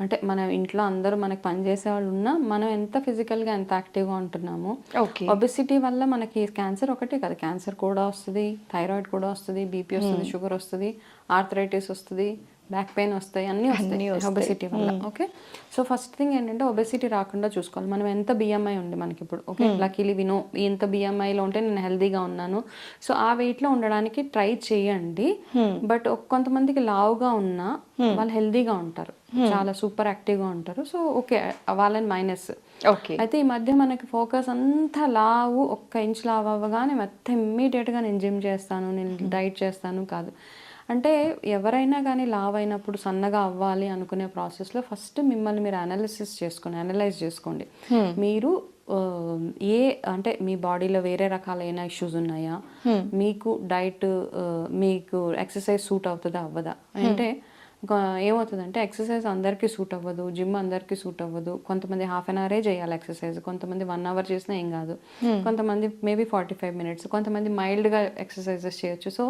అంటే మన ఇంట్లో అందరూ మనకి పని చేసే వాళ్ళు ఉన్నా మనం ఎంత ఫిజికల్గా ఎంత యాక్టివ్గా ఉంటున్నాము. ఒబెసిటీ వల్ల మనకి క్యాన్సర్ ఒకటే కదా, క్యాన్సర్ కూడా వస్తుంది, థైరాయిడ్ కూడా వస్తుంది, బీపీ వస్తుంది, షుగర్ వస్తుంది, ఆర్థరైటిస్ వస్తుంది, బ్యాక్ పెయిన్ వస్తాయి, అన్నీ వస్తాయి ఒబెసిటీ వల్ల. ఓకే, సో ఫస్ట్ థింగ్ ఏంటంటే ఒబెసిటీ రాకుండా చూసుకోవాలి. మనం ఎంత బిఎంఐ ఉంది మనకి ఇప్పుడు, ఓకే, లక్కీలీ వినో ఇంత బిఎంఐలో ఉంటే నేను హెల్దీగా ఉన్నాను, సో ఆ వెయిట్లో ఉండడానికి ట్రై చేయండి. బట్ కొంతమందికి లావుగా ఉన్నా వాళ్ళు హెల్దీగా ఉంటారు, చాలా సూపర్ యాక్టివ్గా ఉంటారు. సో ఓకే, వాళ్ళని మైనస్. ఓకే, అయితే ఈ మధ్య మనకి ఫోకస్ అంతా లావు, 1 ఇంచ్ లావు అవ్వగానే మొత్తం ఇమ్మీడియట్గా నేను జిమ్ చేస్తాను, నేను డైట్ చేస్తాను కాదు. అంటే ఎవరైనా కానీ లావ్ అయినప్పుడు సన్నగా అవ్వాలి అనుకునే ప్రాసెస్లో ఫస్ట్ మిమ్మల్ని మీరు అనలైజ్ చేసుకోండి. మీరు అంటే మీ బాడీలో వేరే రకాలైన ఇష్యూస్ ఉన్నాయా, మీకు డైట్, మీకు ఎక్సర్సైజ్ సూట్ అవుతుందా అవ్వదా అంటే ఏమవుతుందంటే ఎక్సర్సైజ్ అందరికీ సూట్ అవ్వదు, జిమ్ అందరికీ సూట్ అవ్వదు. కొంతమంది హాఫ్ అన్ అవరే చేయాలి ఎక్సర్సైజ్, కొంతమంది 1 అవర్ చేసినా ఏం కాదు, కొంతమంది మేబీ 45 మినిట్స్, కొంతమంది మైల్డ్గా ఎక్సర్సైజెస్ చేయొచ్చు. సో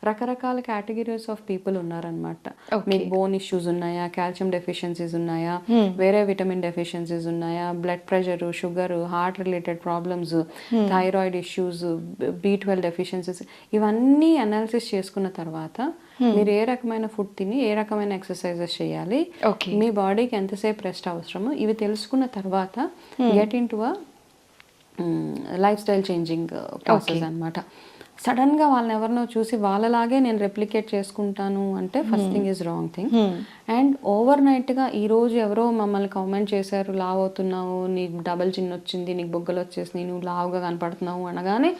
రకరకాల కేటగిరీస్ ఆఫ్ పీపుల్ ఉన్నారనమాట. మీకు బోన్ ఇష్యూస్ ఉన్నాయా, కాల్షియం డెఫిషియన్సీస్ ఉన్నాయా, వేరే విటమిన్ డెఫిషియన్సీస్ ఉన్నాయా, blood pressure, sugar, heart related problems, thyroid issues, B12 deficiencies, ఇవన్నీ అనాలిసిస్ చేసుకున్న తర్వాత మీరు ఏ రకమైన ఫుడ్ తిని ఏ రకమైన ఎక్సర్సైజెస్ చేయాలి, మీ బాడీకి ఎంతసేపు రెస్ట్ అవసరము, ఇవి తెలుసుకున్న తర్వాత get in to life style changing process అనమాట. సడన్గా వాళ్ళని ఎవరినో చూసి వాళ్ళలాగే నేను రెప్లికేట్ చేసుకుంటాను అంటే first thing is wrong thing. And over నైట్గా ఈరోజు ఎవరో మమ్మల్ని కామెంట్ చేశారు, లావ్ అవుతున్నావు, నీకు డబల్ చిన్ వచ్చింది, నీకు బొగ్గలు వచ్చేసినాయి, నువ్వు లావుగా కనపడుతున్నావు అనగానే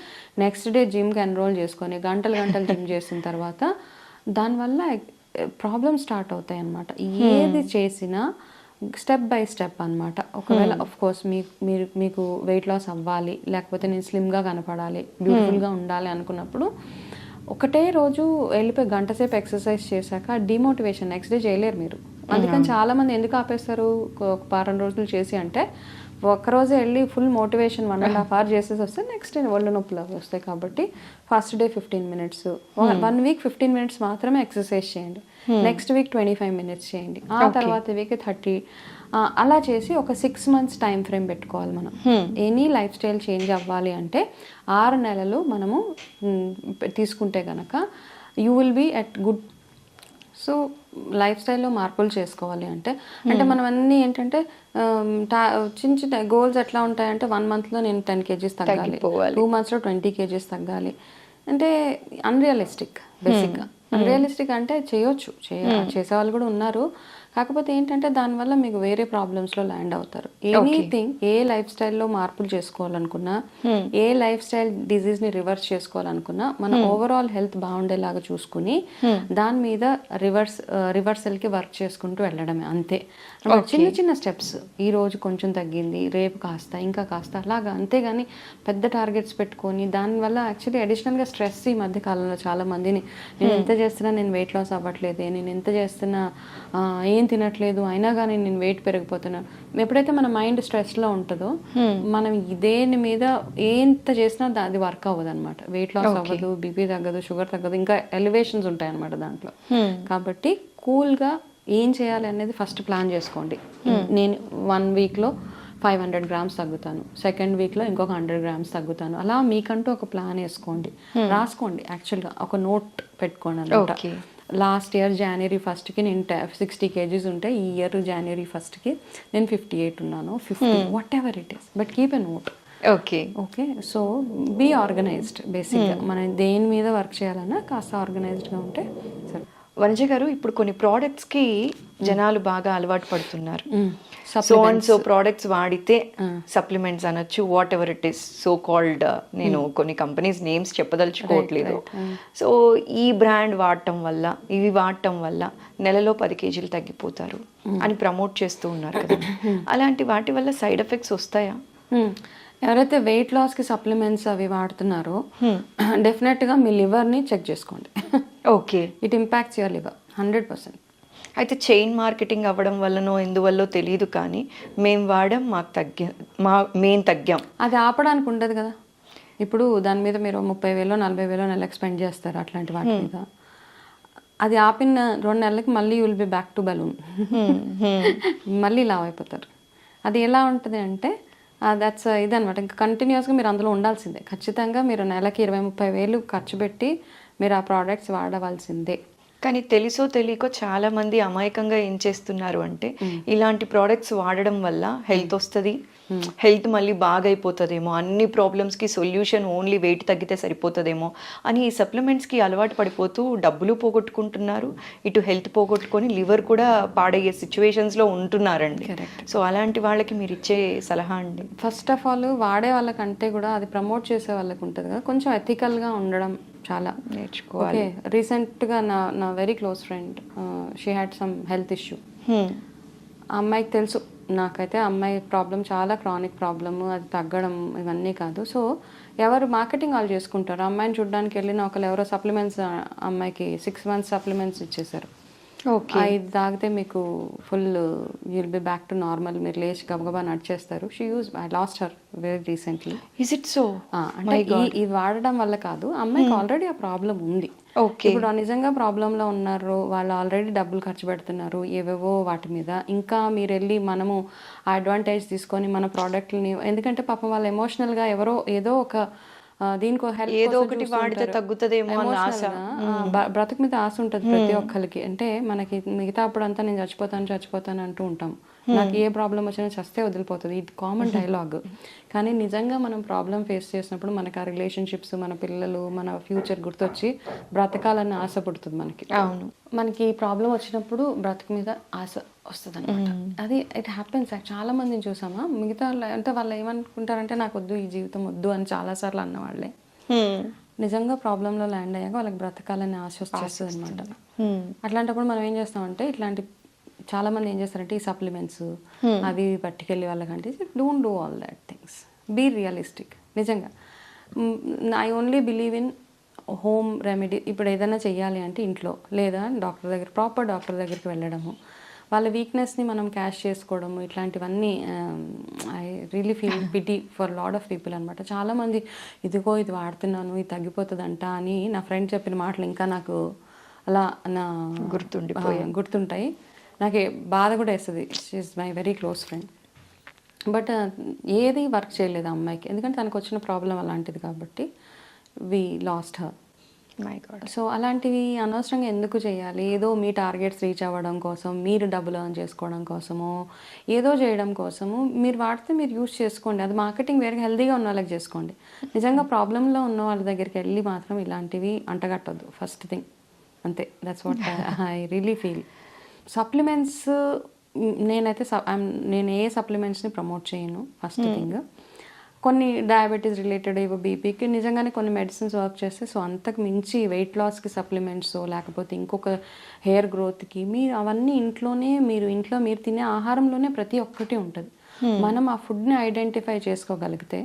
నెక్స్ట్ డే జిమ్కి ఎన్రోల్ చేసుకొని గంటలు గంటలు జిమ్ చేసిన తర్వాత దానివల్ల ప్రాబ్లమ్ స్టార్ట్ అవుతాయి అన్నమాట. ఏది చేసినా స్టెప్ బై స్టెప్ అనమాట. ఒకవేళ ఆఫ్ కోర్స్ మీకు వెయిట్ లాస్ అవ్వాలి, లేకపోతే నేను స్లిమ్గా కనపడాలి, బ్యూటిఫుల్గా ఉండాలి అనుకున్నప్పుడు ఒకటే రోజు వెళ్ళిపోయి గంట సేపు ఎక్సర్సైజ్ చేశాక డిమోటివేషన్ నెక్స్ట్ డే చేయలేరు మీరు. అందుకని చాలామంది ఎందుకు ఆపేస్తారు ఒక వారం రోజులు చేసి అంటే, ఒక్కరోజే వెళ్ళి ఫుల్ మోటివేషన్ 1.5 hour చేసేసి వస్తే నెక్స్ట్ డే ఒళ్ళు నొప్పులు అవి వస్తాయి. కాబట్టి first day 15 minutes, 1 week 15 minutes మాత్రమే ఎక్సర్సైజ్ చేయండి, నెక్స్ట్ వీక్ 25 minutes చేయండి, ఆ తర్వాత వీక్ 30, అలా చేసి ఒక 6 months టైం ఫ్రేమ్ పెట్టుకోవాలి మనం. ఎనీ లైఫ్ స్టైల్ చేంజ్ అవ్వాలి అంటే 6 నెలలు మనము తీసుకుంటే కనుక you will be at good. So life స్టైల్లో మార్పులు చేసుకోవాలి అంటే మనం అన్నీ ఏంటంటే చిన్న చిన్న గోల్స్ ఎట్లా ఉంటాయంటే 1 monthలో నేను 10 kgs తగ్గాలి, 2 monthsలో 20 kgs తగ్గాలి అంటే అన్రియలిస్టిక్. బేసిక్గా అన్రియలిస్టిక్ అంటే చేయొచ్చు, చేసేవాళ్ళు కూడా ఉన్నారు. కాకపోతే ఏంటంటే దానివల్ల మీకు వేరే ప్రాబ్లమ్స్లో ల్యాండ్ అవుతారు. ఎనీథింగ్, ఏ లైఫ్ స్టైల్లో మార్పులు చేసుకోవాలనుకున్నా, ఏ లైఫ్ స్టైల్ డిజీజ్ని రివర్స్ చేసుకోవాలనుకున్నా మన ఓవరాల్ హెల్త్ బాగుండేలాగా చూసుకుని దాని మీద రివర్సల్కి వర్క్ చేసుకుంటూ వెళ్ళడమే అంతే. చిన్న చిన్న స్టెప్స్, ఈ రోజు కొంచెం తగ్గింది, రేపు కాస్త, ఇంకా కాస్త, అలాగా. అంతేగాని పెద్ద టార్గెట్స్ పెట్టుకొని దానివల్ల యాక్చువల్లీ అడిషనల్గా స్ట్రెస్ ఈ మధ్య కాలంలో చాలా మందిని, నేను ఎంత చేస్తున్నా నేను వెయిట్ లాస్ అవ్వట్లేదే, నేను ఎంత చేస్తున్నా ఏం తినట్లేదు అయినా కానీ నేను వెయిట్ పెరిగిపోతున్నాను. ఎప్పుడైతే మన మైండ్ స్ట్రెస్లో ఉంటుందో మనం దేని మీద ఎంత చేసినా అది వర్క్ అవ్వదు అనమాట. వెయిట్ లాస్ అవ్వదు, బీపీ తగ్గదు, షుగర్ తగ్గదు, ఇంకా ఎలివేషన్స్ ఉంటాయి అనమాట దాంట్లో. కాబట్టి కూల్గా ఏం చేయాలి అనేది ఫస్ట్ ప్లాన్ చేసుకోండి. నేను 1 weekలో 500 grams తగ్గుతాను, సెకండ్ వీక్లో ఇంకొక 100 grams తగ్గుతాను, అలా మీకంటూ ఒక ప్లాన్ వేసుకోండి, రాసుకోండి. యాక్చువల్గా ఒక నోట్ పెట్టుకోండి అనమాట. లాస్ట్ ఇయర్ January 1st నేను 60 kgs ఉంటే ఈ ఇయర్ January 1st నేను 58 ఉన్నాను, 50, whatever it is, but keep a note. Okay. So be organised. బేసిక్గా మనం దేని మీద వర్క్ చేయాలన్నా కాస్త ఆర్గనైజ్డ్గా ఉంటే సరే. వనజ గారు, ఇప్పుడు కొన్ని ప్రోడక్ట్స్కి జనాలు బాగా అలవాటు పడుతున్నారు. సో అండ్ సో ప్రోడక్ట్స్ వాడితే సప్లిమెంట్స్ అనొచ్చు, what ever it is so called. నేను కొన్ని కంపెనీస్ నేమ్స్ చెప్పదలుచుకోవట్లేదు. సో ఈ బ్రాండ్ వాడటం వల్ల, ఇవి వాడటం వల్ల నెలలో 10 kgs తగ్గిపోతారు అని ప్రమోట్ చేస్తూ ఉన్నారు కదా. అలాంటి వాటి వల్ల సైడ్ ఎఫెక్ట్స్ వస్తాయా? ఎవరైతే వెయిట్ లాస్కి సప్లిమెంట్స్ అవి వాడుతున్నారో డెఫినెట్గా మీ లివర్ని చెక్ చేసుకోండి. Okay. It impacts your liver 100%. అయితే చైన్ మార్కెటింగ్ అవ్వడం వల్లనో ఎందువల్లో తెలియదు కానీ మేము వాడాం, మేము తగ్గాం, అది ఆపడానికి ఉండదు కదా. ఇప్పుడు దాని మీద మీరు 30,000 40,000 నెలకు స్పెండ్ చేస్తారు అట్లాంటి వాటి మీద. అది ఆపిన 2 నెలలకి మళ్ళీ you'll be back to balloon, మళ్ళీ లావ్ అయిపోతారు. అది ఎలా ఉంటుంది అంటే దట్స్ ఇదనమాట. ఇంకా కంటిన్యూస్గా మీరు అందులో ఉండాల్సిందే. ఖచ్చితంగా మీరు నెలకి 20-30,000 ఖర్చు పెట్టి మీరు ఆ ప్రోడక్ట్స్ వాడవలసిందే. కానీ తెలుసో తెలియకో చాలా మంది అమాయకంగా ఏం చేస్తున్నారు అంటే, ఇలాంటి ప్రోడక్ట్స్ వాడడం వల్ల హెల్త్ వస్తుంది, హెల్త్ మళ్ళీ బాగైపోతుందేమో, అన్ని ప్రాబ్లమ్స్కి సొల్యూషన్ ఓన్లీ వెయిట్ తగ్గితే సరిపోతుందేమో అని ఈ సప్లిమెంట్స్కి అలవాటు పడిపోతూ డబ్బులు పోగొట్టుకుంటున్నారు, ఇటు హెల్త్ పోగొట్టుకొని లివర్ కూడా పాడయ్యే సిచ్యువేషన్స్లో ఉంటున్నారండి. సో అలాంటి వాళ్ళకి మీరు ఇచ్చే సలహా అండి? ఫస్ట్ ఆఫ్ ఆల్ వాడే వాళ్ళకంటే కూడా అది ప్రమోట్ చేసే వాళ్ళకి ఉంటుంది కదా, కొంచెం ఎథికల్గా ఉండడం చాలా నేర్చుకోవాలి. రీసెంట్గా నా very close friend, she had some health issue. ఆ అమ్మాయికి తెలుసు, నాకైతే అమ్మాయి ప్రాబ్లం చాలా క్రానిక్ ప్రాబ్లము, అది తగ్గడం ఇవన్నీ కాదు. సో ఎవరు మార్కెటింగ్ వాళ్ళు చేసుకుంటారు. అమ్మాయిని చూడడానికి వెళ్ళిన ఒకళ్ళు ఎవరో సప్లిమెంట్స్ అమ్మాయికి 6 months సప్లిమెంట్స్ ఇచ్చేసారు. ఓకే. ఇది తాగితే మీకు full you'll be back to normal, మీరు లేచి గబగబా నడిచేస్తారు. I lost her very recently. Is it so? అంటే ఇది వాడడం వల్ల కాదు, అమ్మాయికి ఆల్రెడీ ఆ ప్రాబ్లం ఉంది. ఓకే. ఇప్పుడు నిజంగా ప్రాబ్లంలో ఉన్నారు, వాళ్ళు ఆల్రెడీ డబ్బులు ఖర్చు పెడుతున్నారు ఏవేవో వాటి మీద. ఇంకా మీరు వెళ్ళి మనము ఆ అడ్వాంటేజ్ తీసుకొని మన ప్రోడక్ట్ని, ఎందుకంటే పాపం వాళ్ళు ఎమోషనల్గా ఎవరో ఏదో ఒక దీనికో హెల్ప్ ఏదో ఒకటి వాడితే తగ్గుతుందేమో అన్న ఆశ. బ్రతుకు మీద ఆశ ఉంటుంది ప్రతి ఒక్కరికి. అంటే మనకి మిగతా అప్పుడంతా నేను చచ్చిపోతాను అంటూ ఉంటాం. నాకు ఏ ప్రాబ్లం వచ్చినా చస్తే వదిలిపోతుంది, ఇది కామన్ డైలాగ్. కానీ నిజంగా మనం ప్రాబ్లం ఫేస్ చేసినప్పుడు మనకి ఆ రిలేషన్షిప్స్, మన పిల్లలు, మన ఫ్యూచర్ గుర్తొచ్చి బ్రతకాలన్న ఆశ పుడుతుంది మనకి. అవును. మనకి ఈ ప్రాబ్లం వచ్చినప్పుడు బ్రతుకు మీద ఆశ వస్తుంది అనమాట. అది ఇట్ హ్యాపెన్స్. చాలా మందిని చూసామా, మిగతా అంటే వాళ్ళు ఏమనుకుంటారంటే నాకు వద్దు, ఈ జీవితం వద్దు అని చాలాసార్లు అన్నవాళ్ళే నిజంగా ప్రాబ్లంలో ల్యాండ్ అయ్యాక వాళ్ళకి బ్రతకాలని ఆశ వచ్చేస్తుంది అనమాట. అట్లాంటప్పుడు మనం ఏం చేస్తామంటే, ఇట్లాంటి చాలా మంది ఏం చేస్తారంటే ఈ సప్లిమెంట్స్ అవి పట్టుకెళ్ళి వాళ్ళకంటే don't do all that things, be realistic. నిజంగా I only believe in home remedy. ఇప్పుడు ఏదైనా చెయ్యాలి అంటే ఇంట్లో, లేదా ప్రాపర్ డాక్టర్ దగ్గరికి వెళ్ళడము, వాళ్ళ వీక్నెస్ని మనం క్యాష్ చేసుకోవడము, ఇట్లాంటివన్నీ I really feel pity for lot of people అనమాట. చాలామంది ఇది వాడుతున్నాను, ఇది తగ్గిపోతుందంట అని నా ఫ్రెండ్ చెప్పిన మాటలు ఇంకా నాకు అలా నా గుర్తుంటాయి. నాకు బాధ కూడా వేస్తుంది. She is my very close friend. But ఏది వర్క్ చేయలేదు ఆ అమ్మాయికి, ఎందుకంటే తనకు వచ్చిన ప్రాబ్లం అలాంటిది కాబట్టి we lost her. My God. So అలాంటివి అనవసరంగా ఎందుకు చేయాలి? ఏదో మీ టార్గెట్స్ రీచ్ అవ్వడం కోసం, మీరు డబ్బులు ఎర్న్ చేసుకోవడం కోసము, ఏదో చేయడం కోసము మీరు వాడితే మీరు యూజ్ చేసుకోండి. అది మార్కెటింగ్ వేరే హెల్తీగా ఉన్న వాళ్ళకి చేసుకోండి. నిజంగా ప్రాబ్లంలో ఉన్న వాళ్ళ దగ్గరికి వెళ్ళి మాత్రం ఇలాంటివి అంటగట్టద్దు, ఫస్ట్ థింగ్. అంతే, that's what I really feel. Supplements నేను ఏ సప్లిమెంట్స్ని ప్రమోట్ చేయను. ఫస్ట్ థింగ్, కొన్ని డయాబెటీస్ రిలేటెడ్ ఇవి బీపీకి నిజంగానే కొన్ని మెడిసిన్స్ వర్క్ చేస్తే, సో అంతకు మించి వెయిట్ లాస్కి సప్లిమెంట్స్, లేకపోతే ఇంకొక హెయిర్ గ్రోత్కి మీరు అవన్నీ మీరు ఇంట్లో మీరు తినే ఆహారంలోనే ప్రతి ఒక్కటి ఉంటుంది. మనం ఆ ఫుడ్ని ఐడెంటిఫై చేసుకోగలిగితే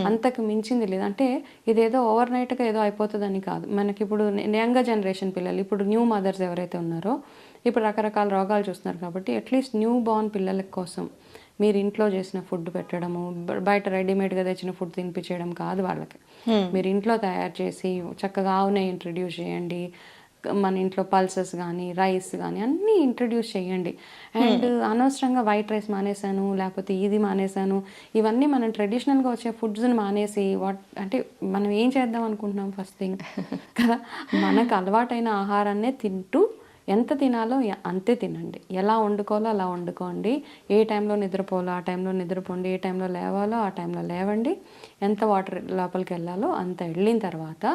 అంతకు మించింది లేదు. అంటే ఇదేదో ఓవర్ నైట్గా ఏదో అయిపోతుందని కాదు. మనకి ఇప్పుడు యంగర్ జనరేషన్ పిల్లలు, ఇప్పుడు న్యూ మదర్స్ ఎవరైతే ఉన్నారో, ఇప్పుడు రకరకాల రోగాలు చూస్తున్నారు కాబట్టి అట్లీస్ట్ న్యూ బార్న్ పిల్లల కోసం మీరు ఇంట్లో చేసిన ఫుడ్ పెట్టడము, బయట రెడీమేడ్గా తెచ్చిన ఫుడ్ తినిపించడం కాదు వాళ్ళకి. మీరు ఇంట్లో తయారు చేసి చక్కగా ఆవునే ఇంట్రడ్యూస్ చేయండి. మన ఇంట్లో పల్సెస్ కానీ రైస్ కానీ అన్నీ ఇంట్రడ్యూస్ చేయండి. అండ్ అనవసరంగా వైట్ రైస్ మానేశాను, లేకపోతే ఇది మానేశాను, ఇవన్నీ మనం ట్రెడిషనల్గా వచ్చే ఫుడ్స్ని మానేసి అంటే మనం ఏం చేద్దాం అనుకుంటున్నాం? ఫస్ట్ థింగ్ కదా, మనకు అలవాటైన ఆహారాన్నే తింటూ ఎంత తినాలో అంతే తినండి. ఎలా వండుకోవాలో అలా వండుకోండి. ఏ టైంలో నిద్రపోవాలో ఆ టైంలో నిద్రపోండి. ఏ టైంలో లేవాలో ఆ టైంలో లేవండి. ఎంత వాటర్ లోపలికి వెళ్ళాలో అంత వెళ్ళిన తర్వాత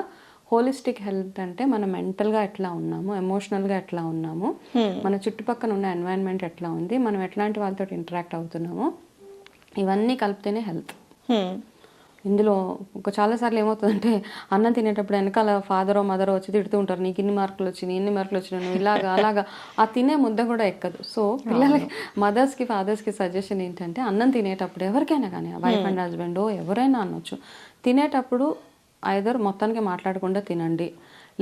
హోలిస్టిక్ హెల్త్ అంటే మనం మెంటల్గా ఎట్లా ఉన్నాము, ఎమోషనల్గా ఎట్లా ఉన్నాము, మన చుట్టుపక్కల ఉన్న ఎన్వైరన్మెంట్ ఎట్లా ఉంది, మనం ఎట్లాంటి వాళ్ళతో ఇంటరాక్ట్ అవుతున్నామో, ఇవన్నీ కలిపితేనే హెల్త్. ఇందులో చాలాసార్లు ఏమవుతుందంటే, అన్నం తినేటప్పుడు వెనకాల ఫాదరో మదరో వచ్చి తిడుతూ ఉంటారు, నీకు ఇన్ని మార్కులు వచ్చినాయి, ఇన్ని మార్కులు వచ్చినాయి, ఇలాగా అలాగా. ఆ తినే ముద్ద కూడా ఎక్కదు. సో పిల్లలకి, మదర్స్కి ఫాదర్స్కి సజెషన్ ఏంటంటే, అన్నం తినేటప్పుడు ఎవరికైనా కానీ, వైఫ్ అండ్ హస్బెండ్ ఎవరైనా అనొచ్చు, తినేటప్పుడు ఐదర్ మొత్తానికి మాట్లాడకుండా తినండి,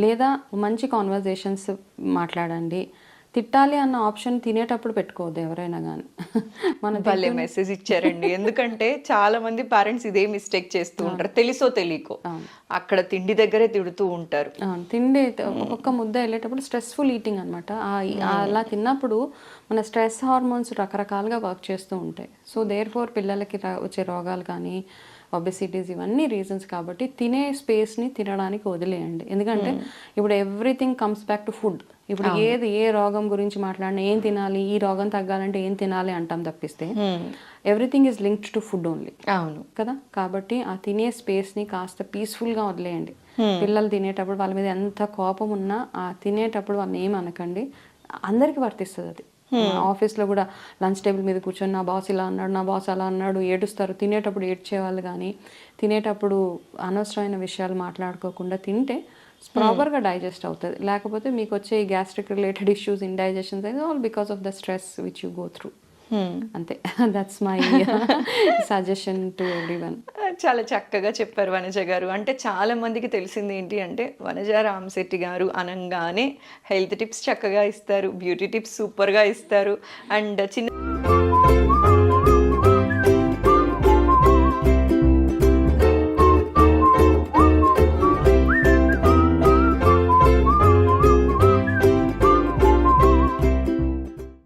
లేదా మంచి కాన్వర్జేషన్స్ మాట్లాడండి. తిట్టాలి అన్న ఆప్షన్ తినేటప్పుడు పెట్టుకోవద్దు ఎవరైనా కానీ. మన భలే మెసేజ్ ఇచ్చారండి. ఎందుకంటే చాలా మంది పేరెంట్స్ ఇదే మిస్టేక్ చేస్తూ ఉంటారు, తెలుసో తెలియకో. అక్కడ తిండి దగ్గరే తిడుతూ ఉంటారు. తిండి ఒక్కొక్క ముద్ద వెళ్ళేటప్పుడు స్ట్రెస్ఫుల్ ఈటింగ్ అనమాట. అలా తిన్నప్పుడు మన స్ట్రెస్ హార్మోన్స్ రకరకాలుగా వర్క్ చేస్తూ ఉంటాయి. సో దేర్ ఫోర్ పిల్లలకి వచ్చే రోగాలు కానీ ఒబెసిటీస్ ఇవన్నీ రీజన్స్. కాబట్టి తినే స్పేస్ని తినడానికి వదిలేయండి. ఎందుకంటే ఇప్పుడు everything comes back to food. ఇప్పుడు ఏ రోగం గురించి మాట్లాడినా ఏం తినాలి, ఈ రోగం తగ్గాలంటే ఏం తినాలి అంటాం తప్పిస్తే everything is linked to food only. అవును కదా. కాబట్టి ఆ తినే స్పేస్ని కాస్త పీస్ఫుల్గా వదిలేయండి. పిల్లలు తినేటప్పుడు వాళ్ళ మీద ఎంత కోపం ఉన్నా ఆ తినేటప్పుడు వాళ్ళని ఏం అనకండి. అందరికీ వర్తిస్తుంది అది. ఆఫీస్లో కూడా లంచ్ టేబుల్ మీద కూర్చొని నా బాస్ ఇలా అన్నాడు, నా బాస్ అలా అన్నాడు, ఏడుస్తారు. తినేటప్పుడు ఏడ్చేవాళ్ళు కానీ తినేటప్పుడు అనవసరమైన విషయాలు మాట్లాడుకోకుండా తింటే ప్రాపర్గా డైజెస్ట్ అవుతుంది. లేకపోతే మీకు వచ్చే gastric related issues, indigestions all because of the stress which you go through. అంతే. That's my suggestion to everyone. చాలా చక్కగా చెప్పారు వనజ గారు. అంటే చాలా మందికి తెలిసింది ఏంటి అంటే వనజ రామశెట్టి గారు అనంగానే హెల్త్ టిప్స్ చక్కగా ఇస్తారు, బ్యూటీ టిప్స్ సూపర్గా ఇస్తారు, అండ్ చిన్న